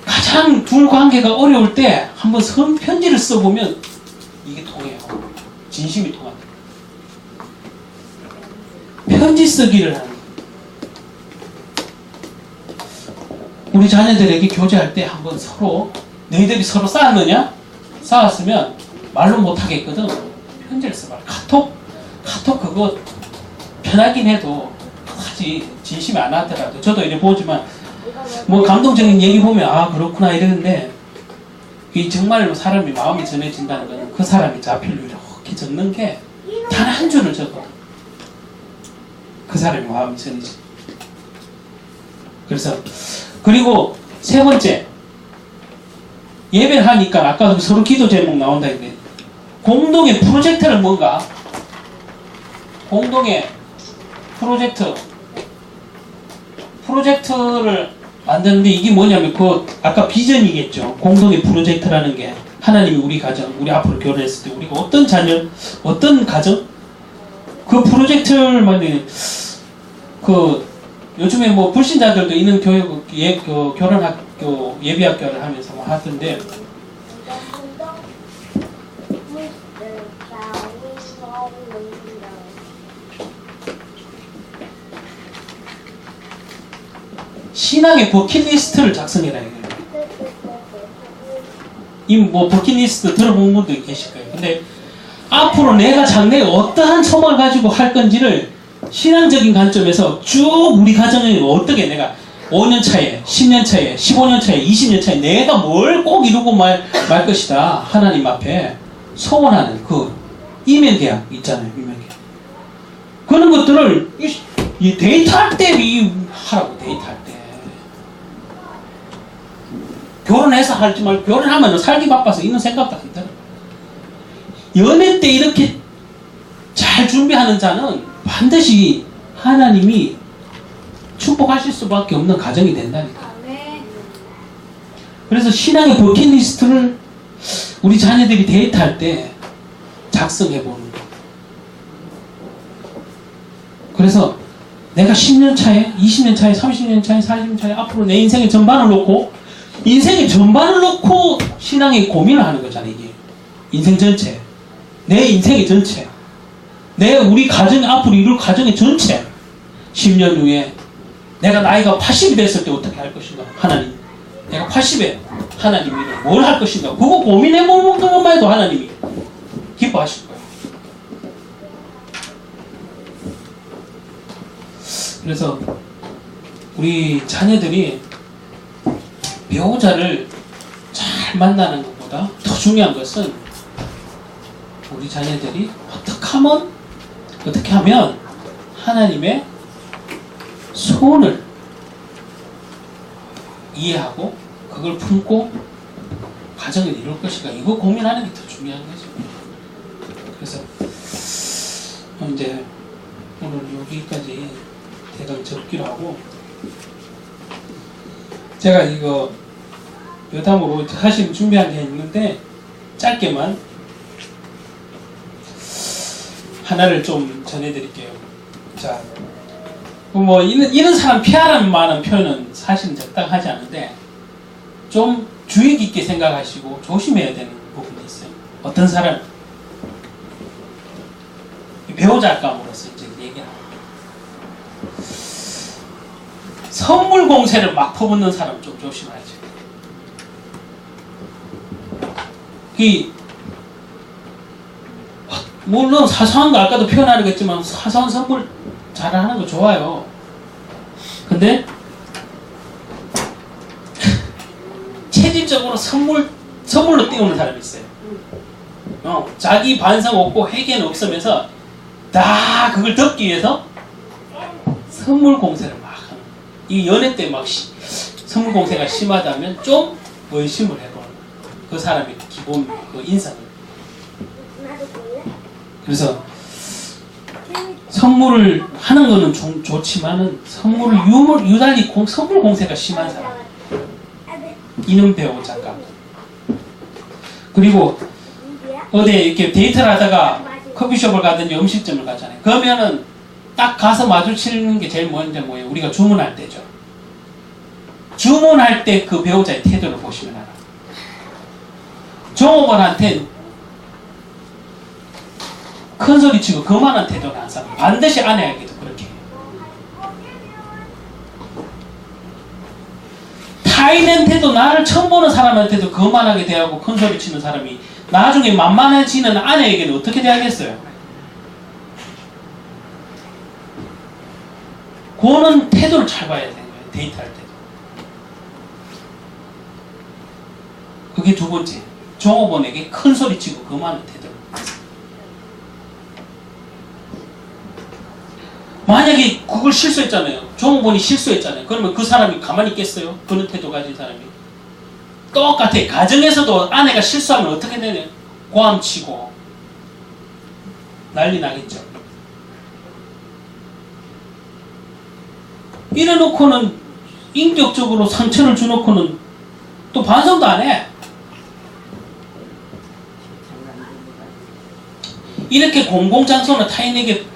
가장 둘 관계가 어려울 때 한번 편지를 써보면 이게 통해요. 진심이 통합니다. 편지 쓰기를 하는 거예요. 우리 자녀들에게 교제할 때 한번 너희들이 서로 쌓았느냐? 쌓았으면 말로 못하겠거든. 편지를 써봐라. 카톡 그거 편하긴 해도 하지 진심이 안 하더라도 저도 이래 보지만 뭐 감동적인 얘기 보면 그렇구나 이러는데 이 정말로 사람이 마음이 전해진다는 거는 그 사람이 자필로 이렇게 적는 게 단 한 줄을 적어. 그 사람의 마음이 전해지. 그리고 세 번째 예배를 하니까 아까 서로 기도 제목 나온다 했는데 공동의 프로젝트는 뭔가? 공동의 프로젝트를 만드는데 이게 뭐냐면 그 아까 비전이겠죠. 공동의 프로젝트라는 게 하나님이 우리 가정, 우리 앞으로 결혼했을 때 우리가 어떤 자녀, 어떤 가정 그 프로젝트를 만드는 그 요즘에 뭐 불신자들도 있는 교육 그 결혼학교 예비학교를 하면서 뭐 하던데 신앙의 버킷리스트를 작성해라 이거예요. 이 뭐 버킷리스트 들어본 분도 계실 거예요. 근데 앞으로 내가 장래에 어떠한 소망을 가지고 할 건지를 신앙적인 관점에서 쭉 우리 가정에 어떻게 내가 5년 차에, 10년 차에, 15년 차에, 20년 차에 내가 뭘 꼭 이루고 말 것이다. 하나님 앞에 소원하는 그 이면 계약 있잖아요. 이면 계약. 그런 것들을 이 데이트할 때 하라고 데이트할 때. 결혼해서 할지 말고 결혼하면 살기 바빠서 있는 생각도 안 들어. 연애 때 이렇게 잘 준비하는 자는 반드시 하나님이 축복하실 수밖에 없는 가정이 된다니까. 그래서 신앙의 버킷리스트를 우리 자녀들이 데이트할 때 작성해보는 거. 그래서 내가 10년 차에, 20년 차에, 30년 차에, 40년 차에 앞으로 내 인생의 전반을 놓고 신앙의 고민을 하는 거잖아요. 이게 인생 전체, 내 인생의 전체, 우리 가정이 앞으로 이룰 가정의 전체 10년 후에 내가 나이가 80이 됐을 때 어떻게 할 것인가. 하나님, 내가 80에 하나님이 뭘 할 것인가. 그거 고민해보는 것만 해도 하나님이 기뻐하실 거예요. 그래서 우리 자녀들이 배우자를 잘 만나는 것보다 더 중요한 것은 우리 자녀들이 어떻게 하면 하나님의 소원을 이해하고 그걸 품고 가정을 이룰 것인가. 이거 고민하는 게 더 중요한 거죠. 그래서 이제 오늘 여기까지 대강 접기로 하고, 제가 이거 여담으로 사실 준비한 게 있는데 짧게만 하나를 좀 전해드릴게요. 자, 뭐 이런 사람 피하라는 말은 표현은 사실 적당하지 않은데 좀 주의 깊게 생각하시고 조심해야 되는 부분이 있어요. 어떤 사람 배우자감으로서 이제 얘기를 합니다. 선물 공세를 막 퍼붓는 사람 좀 조심하죠. 물론 사소한 거 아까도 표현하겠지만 사소한 선물 잘하는 거 좋아요. 근데 체질적으로 선물로 띄우는 사람이 있어요. 자기 반성 없고 회개는 없으면서 다 그걸 덮기 위해서 선물 공세를 막 하는. 이 연애 때 막 선물 공세가 심하다면 좀 의심을 해보는 그 사람의 기본 그 인상을. 그래서 선물을 하는 거는 좋지만은 선물을 유달리 선물 공세가 심한 사람, 이는 배우자가. 그리고 어디 이렇게 데이트를 하다가 커피숍을 가든지 음식점을 가잖아요. 그러면은 딱 가서 마주치는 게 제일 먼저 뭐예요? 우리가 주문할 때죠. 주문할 때 그 배우자의 태도를 보시면 알아요. 종업원한테 큰 소리 치고 거만한 태도는 안 사. 반드시 아내에게도 그렇게 해요. 타인한테도, 나를 처음 보는 사람한테도 거만하게 대하고 큰 소리 치는 사람이 나중에 만만해지는 아내에게는 어떻게 대하겠어요? 그거는 태도를 잘 봐야 되는 거예요. 데이트할 때도. 그게 두 번째. 종업원에게 큰 소리 치고 거만한 태도. 만약에 그걸 실수했잖아요. 종업원이 실수했잖아요. 그러면 그 사람이 가만히 있겠어요? 그런 태도 가진 사람이. 똑같아. 가정에서도 아내가 실수하면 어떻게 되냐? 고함치고 난리 나겠죠. 이래놓고는 인격적으로 상처를 주놓고는 또 반성도 안 해. 이렇게 공공장소나 타인에게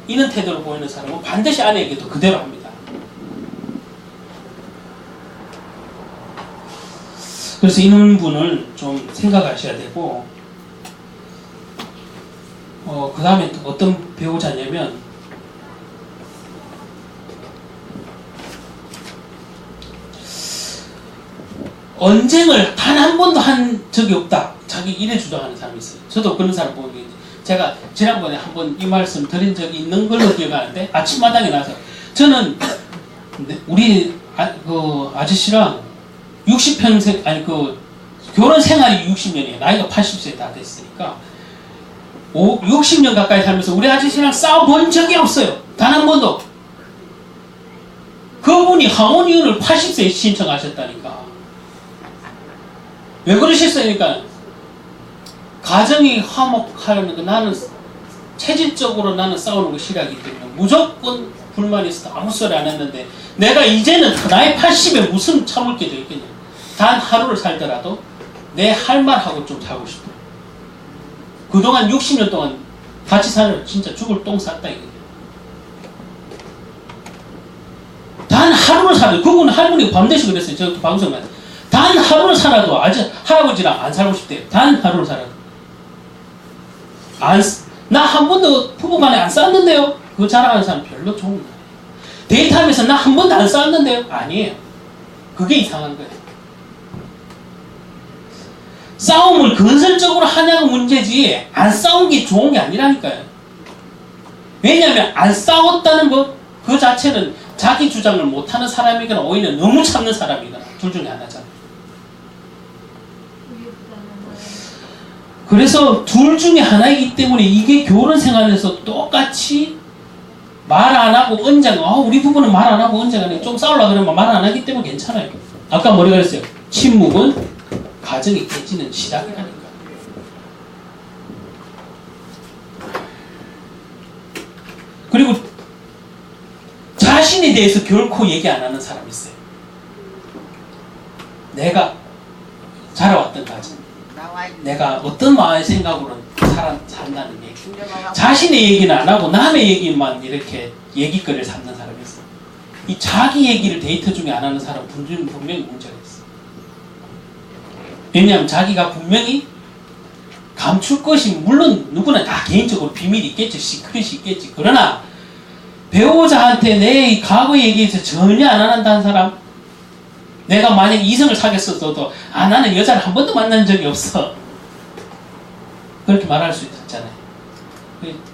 이런 태도를 보이는 사람은 반드시 아내에게도 그대로 합니다. 그래서 이런 분을 좀 생각하셔야 되고, 그 다음에 또 어떤 배우자냐면, 언쟁을 단 한 번도 한 적이 없다. 자기 이래 주장하는 사람이 있어요. 저도 그런 사람 보는 게, 제가 지난번에 한번 이 말씀 드린 적이 있는 걸로 기억하는데, 아침마당에 나서, 저는 우리 아저씨랑 60평생, 결혼 생활이 60년이에요. 나이가 80세 다 됐으니까. 60년 가까이 살면서 우리 아저씨랑 싸워본 적이 없어요. 단 한 번도. 그분이 항혼이혼을 80세에 신청하셨다니까. 왜 그러셨어요? 그러니까, 가정이 화목하려면 나는 체질적으로 나는 싸우는 거 싫어하기 때문에 무조건 불만이 있어도 아무 소리 안 했는데, 내가 이제는 나이 80에 무슨 참을 게 더 있겠냐. 단 하루를 살더라도 내 할 말하고 좀 살고 싶어. 그동안 60년 동안 같이 살면 진짜 죽을 똥 쌌다 이거예요. 단 하루를 살아도, 그분은 할머니가 밤대시 그랬어요. 저 방송에. 단 하루를 살아도 할아버지랑 안 살고 싶대요. 단 하루를 살아도. 나 한 번도 부부간에 안 싸웠는데요. 그거 자랑하는 사람 별로 좋은 거예요. 데이트하면서 나 한 번도 안 싸웠는데요. 아니에요. 그게 이상한 거예요. 싸움을 건설적으로 하냐가 문제지, 안 싸운 게 좋은 게 아니라니까요. 왜냐하면 안 싸웠다는 것 그 자체는 자기 주장을 못하는 사람이거나 오히려 너무 참는 사람이거나 둘 중에 하나잖아요. 그래서 둘 중에 하나이기 때문에 이게 결혼 생활에서 똑같이 말 안 하고 언쟁, 우리 부부는 말 안 하고 언쟁 안 해. 좀 싸우려고 그러면 말 안 하기 때문에 괜찮아요. 아까 뭐라 그랬어요? 침묵은 가정이 깨지는 시작이라니까. 그리고 자신에 대해서 결코 얘기 안 하는 사람이 있어요. 내가 자라왔던 가정, 내가 어떤 마음의 생각으로 산다는 얘기, 자신의 얘기는 안 하고 남의 얘기만 이렇게 얘기거리를 삼는 사람이 있어요. 이 자기 얘기를 데이트 중에 안 하는 사람 분명히 문제가 있어요. 왜냐하면 자기가 분명히 감출 것이, 물론 누구나 다 개인적으로 비밀이 있겠지, 시크릿이 있겠지. 그러나 배우자한테 내 과거 얘기에서 전혀 안 한다는 사람, 내가 만약 이성을 사귀었어도 나는 여자를 한 번도 만난 적이 없어, 그렇게 말할 수 있잖아요.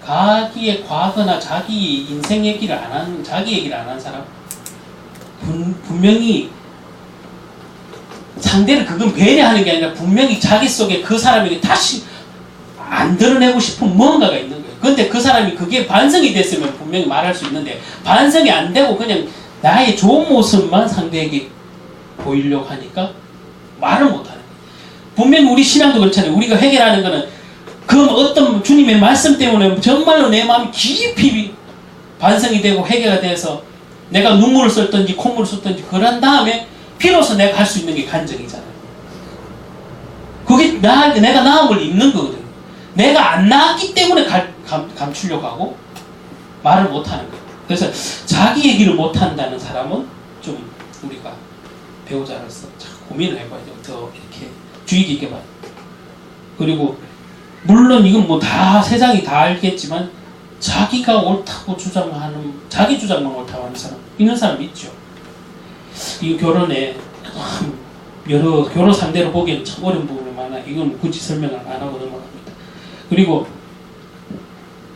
자기의 과거나 자기 인생 얘기를 안 하는, 자기 얘기를 안 하는 사람, 분명히 상대를, 그건 배려하는 게 아니라 분명히 자기 속에 그 사람에게 다시 안 드러내고 싶은 뭔가가 있는 거예요. 그런데 그 사람이 그게 반성이 됐으면 분명히 말할 수 있는데, 반성이 안 되고 그냥 나의 좋은 모습만 상대에게 보이려고 하니까 말을 못 하는 거예요. 분명히 우리 신앙도 그렇잖아요. 우리가 해결하는 거는 그 어떤 주님의 말씀 때문에 정말로 내 마음이 깊이 반성이 되고 해결이 돼서 내가 눈물을 썼든지 콧물을 썼든지 그런 다음에 비로소 내가 할 수 있는 게 간증이잖아요. 그게 내가 나음을 입는 거거든요. 내가 안 나았기 때문에 감추려고 하고 말을 못하는 거예요. 그래서 자기 얘기를 못한다는 사람은 좀 우리가 배우자로서 고민을 해봐야 돼요. 더 이렇게 주의 깊게 봐요. 그리고 물론 이건 뭐 다 세상이 다 알겠지만, 자기가 옳다고 주장하는, 자기 주장만 옳다고 하는 사람, 있는 사람 있죠. 이 결혼에 여러 결혼 상대로 보기에는 참 어려운 부분이 많아. 이건 굳이 설명을 안 하고 넘어갑니다. 그리고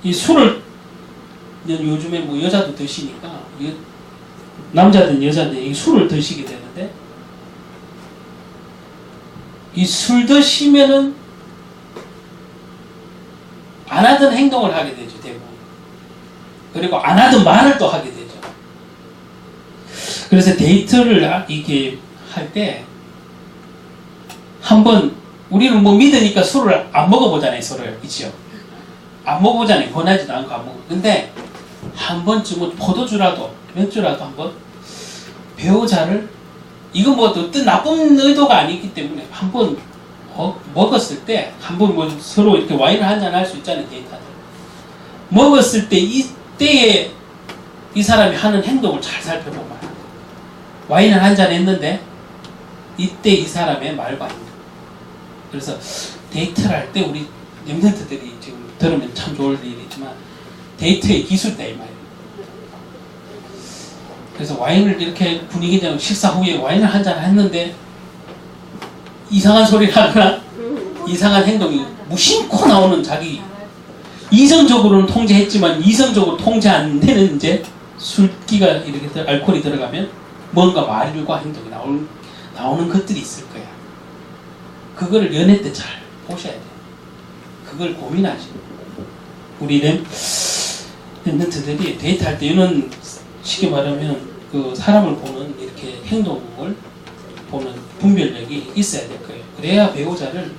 이 술을 요즘에 뭐 여자도 드시니까, 남자든 여자든 이 술을 드시게 되는데, 이 술 드시면은 안 하던 행동을 하게 되죠, 대부분. 그리고 안 하던 말을 또 하게 되죠. 그래서 데이트를 이게 할 때 한번, 우리는 뭐 믿으니까 술을 안 먹어보잖아요, 술을. 그치요? 안 먹어보잖아요. 권하지도 않고 안 먹어. 근데 한 번쯤은 포도주라도, 맥주라도 한번 배우자를 이거 뭐 어떤 나쁜 의도가 아니기 때문에 한번 먹었을 때 한번 뭐 서로 이렇게 와인을 한잔 할 수 있잖아요. 데이트할 때. 먹었을 때 이때에 이 사람이 하는 행동을 잘 살펴보면 와인을 한잔 했는데 이때 이 사람의 말과 행동. 그래서 데이트를 할 때 우리 렘넌트들이 지금 들으면 참 좋을 일이지만 데이트의 기술이다 이 말이에요. 그래서 와인을 이렇게 분위기장 식사 후에 와인을 한잔 했는데 이상한 소리를 하거나 이상한 행동이 무심코 나오는 자기 이성적으로는 통제했지만 이성적으로 통제 안 되는 이제 술기가 이렇게 알코올이 들어가면 뭔가 말과 행동이 나오는 것들이 있을 거야. 그거를 연애 때 잘 보셔야 돼요. 그걸 고민하시고 우리 렘넌트들이 데이트할 때 이런 쉽게 말하면 그 사람을 보는 이렇게 행동을 보는 분별력이 있어야 될 거예요. 그래야 배우자를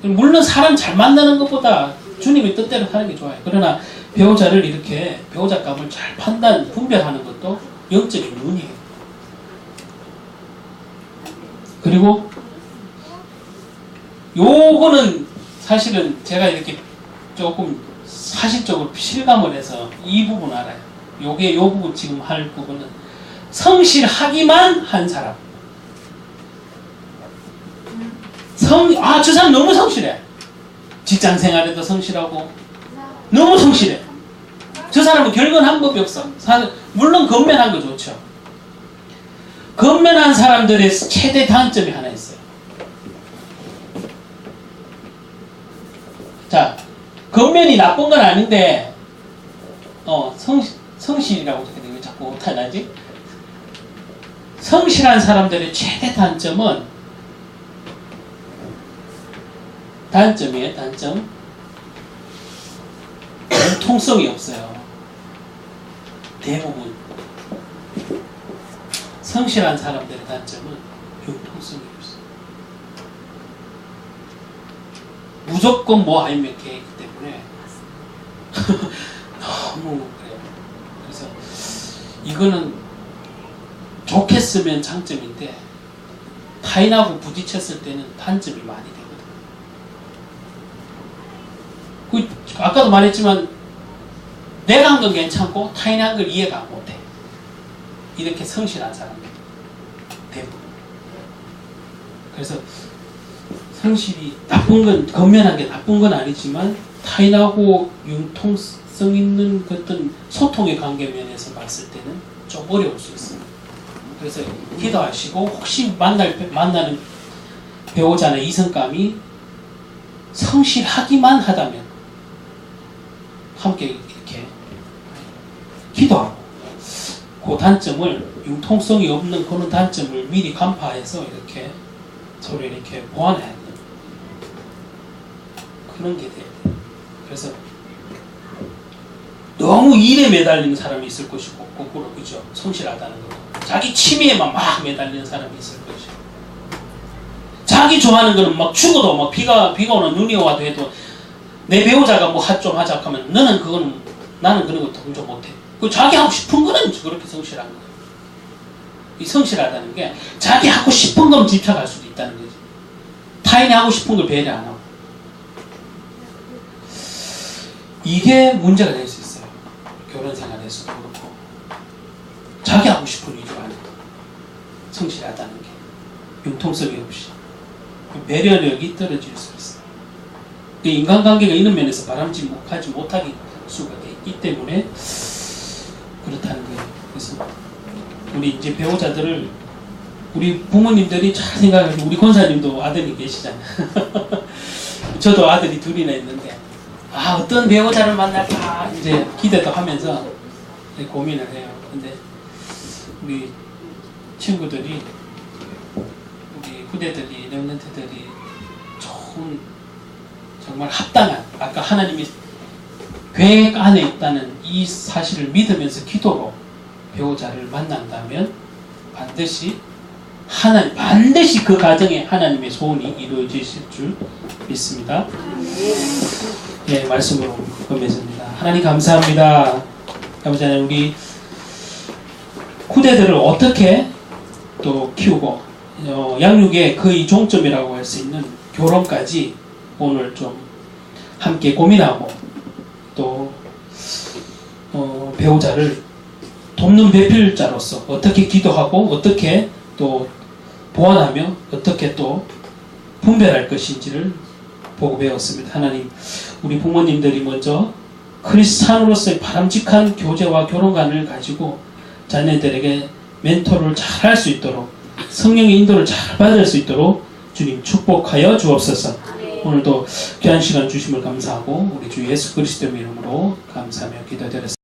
물론 사람 잘 만나는 것보다 주님의 뜻대로 사는 게 좋아요. 그러나 배우자를 이렇게 배우자감을 잘 분별하는 것도 영적인 눈이에요. 그리고 요거는 사실은 제가 이렇게 조금 사실적으로 실감을 해서 이 부분 알아요. 요 부분 지금 할 부분은 성실하기만 한 사람. 저 사람 너무 성실해. 직장 생활에도 성실하고 너무 성실해. 저 사람은 결근한 법이 없어. 물론 건면한 거 좋죠. 건면한 사람들의 최대 단점이 하나 있어요. 자, 건면이 나쁜 건 아닌데 성실이라고 왜 자꾸 못하나지? 성실한 사람들의 최대 단점이에요. 단점. 융통성이 없어요. 대부분 성실한 사람들의 단점은 융통성이 없어요. 무조건 뭐 아니면 이렇게 있기 때문에 너무 그래요. 그래서 이거는 좋게 쓰면 장점인데 타인하고 부딪혔을 때는 단점이 많이 되거든요. 아까도 말했지만 내가 한 건 괜찮고 타인이 한 걸 이해가 못해. 이렇게 성실한 사람들 대부분. 그래서 성실이 나쁜 건 건면한 게 나쁜 건 아니지만 타인하고 융통성 있는 어떤 소통의 관계 면에서 봤을 때는 좀 어려울 수 있습니다. 그래서 기도하시고 혹시 만나는 배우자나 이성감이 성실하기만 하다면 함께 이렇게 기도하고 그 단점을 융통성이 없는 그런 단점을 미리 간파해서 이렇게 서로 이렇게 보완해야 돼요. 그런 게 돼야 돼요. 그래서 너무 일에 매달리는 사람이 있을 것이고 거꾸로 그죠? 성실하다는 거. 자기 취미에만 막 매달리는 사람이 있을 것이고 자기 좋아하는 거는 막 죽어도 막 비가 오나 눈이 와도 해도 내 배우자가 뭐 좀 하자 하면 나는 그런 거 동조 못해. 그 자기 하고 싶은 거는 그렇게 성실한 거예요. 이 성실하다는 게 자기 하고 싶은 건 집착할 수도 있다는 거지. 타인이 하고 싶은 걸 배려 안 하고. 이게 문제가 될 수 있어요. 결혼 생활에서도 그렇고. 자기 하고 싶은 위주가 아니고 성실하다는 게 융통성이 없이 배려력이 떨어질 수 있어요. 인간관계가 있는 면에서 바람직하지 못하게 수가 있기 때문에 그렇다는 거예요. 그래서 우리 이제 배우자들을 우리 부모님들이 잘 생각하시고 우리 권사님도 아들이 계시잖아요. 저도 아들이 둘이나 있는데 어떤 배우자를 만날까 이제 기대도 하면서 고민을 해요. 근데 우리 친구들이 우리 후대들이 렘넌트들이 정말 합당한 아까 하나님이 계획 안에 있다는 이 사실을 믿으면서 기도로 배우자를 만난다면 반드시 그 가정에 하나님의 소원이 이루어지실 줄 믿습니다. 예, 말씀으로 끝맺습니다. 하나님 감사합니다. 아버지 하나님 우리 후대들을 어떻게 또 키우고 양육의 거의 종점이라고 할 수 있는 결혼까지 오늘 좀 함께 고민하고 또 배우자를 돕는 배필자로서 어떻게 기도하고 어떻게 또 보완하며 어떻게 또 분별할 것인지를 보고 배웠습니다. 하나님, 우리 부모님들이 먼저 크리스찬으로서의 바람직한 교제와 결혼관을 가지고 자녀들에게 멘토를 잘 할 수 있도록 성령의 인도를 잘 받을 수 있도록 주님 축복하여 주옵소서. 오늘도 귀한 시간 주심을 감사하고 우리 주 예수 그리스도의 이름으로 감사하며 기도드렸습니다.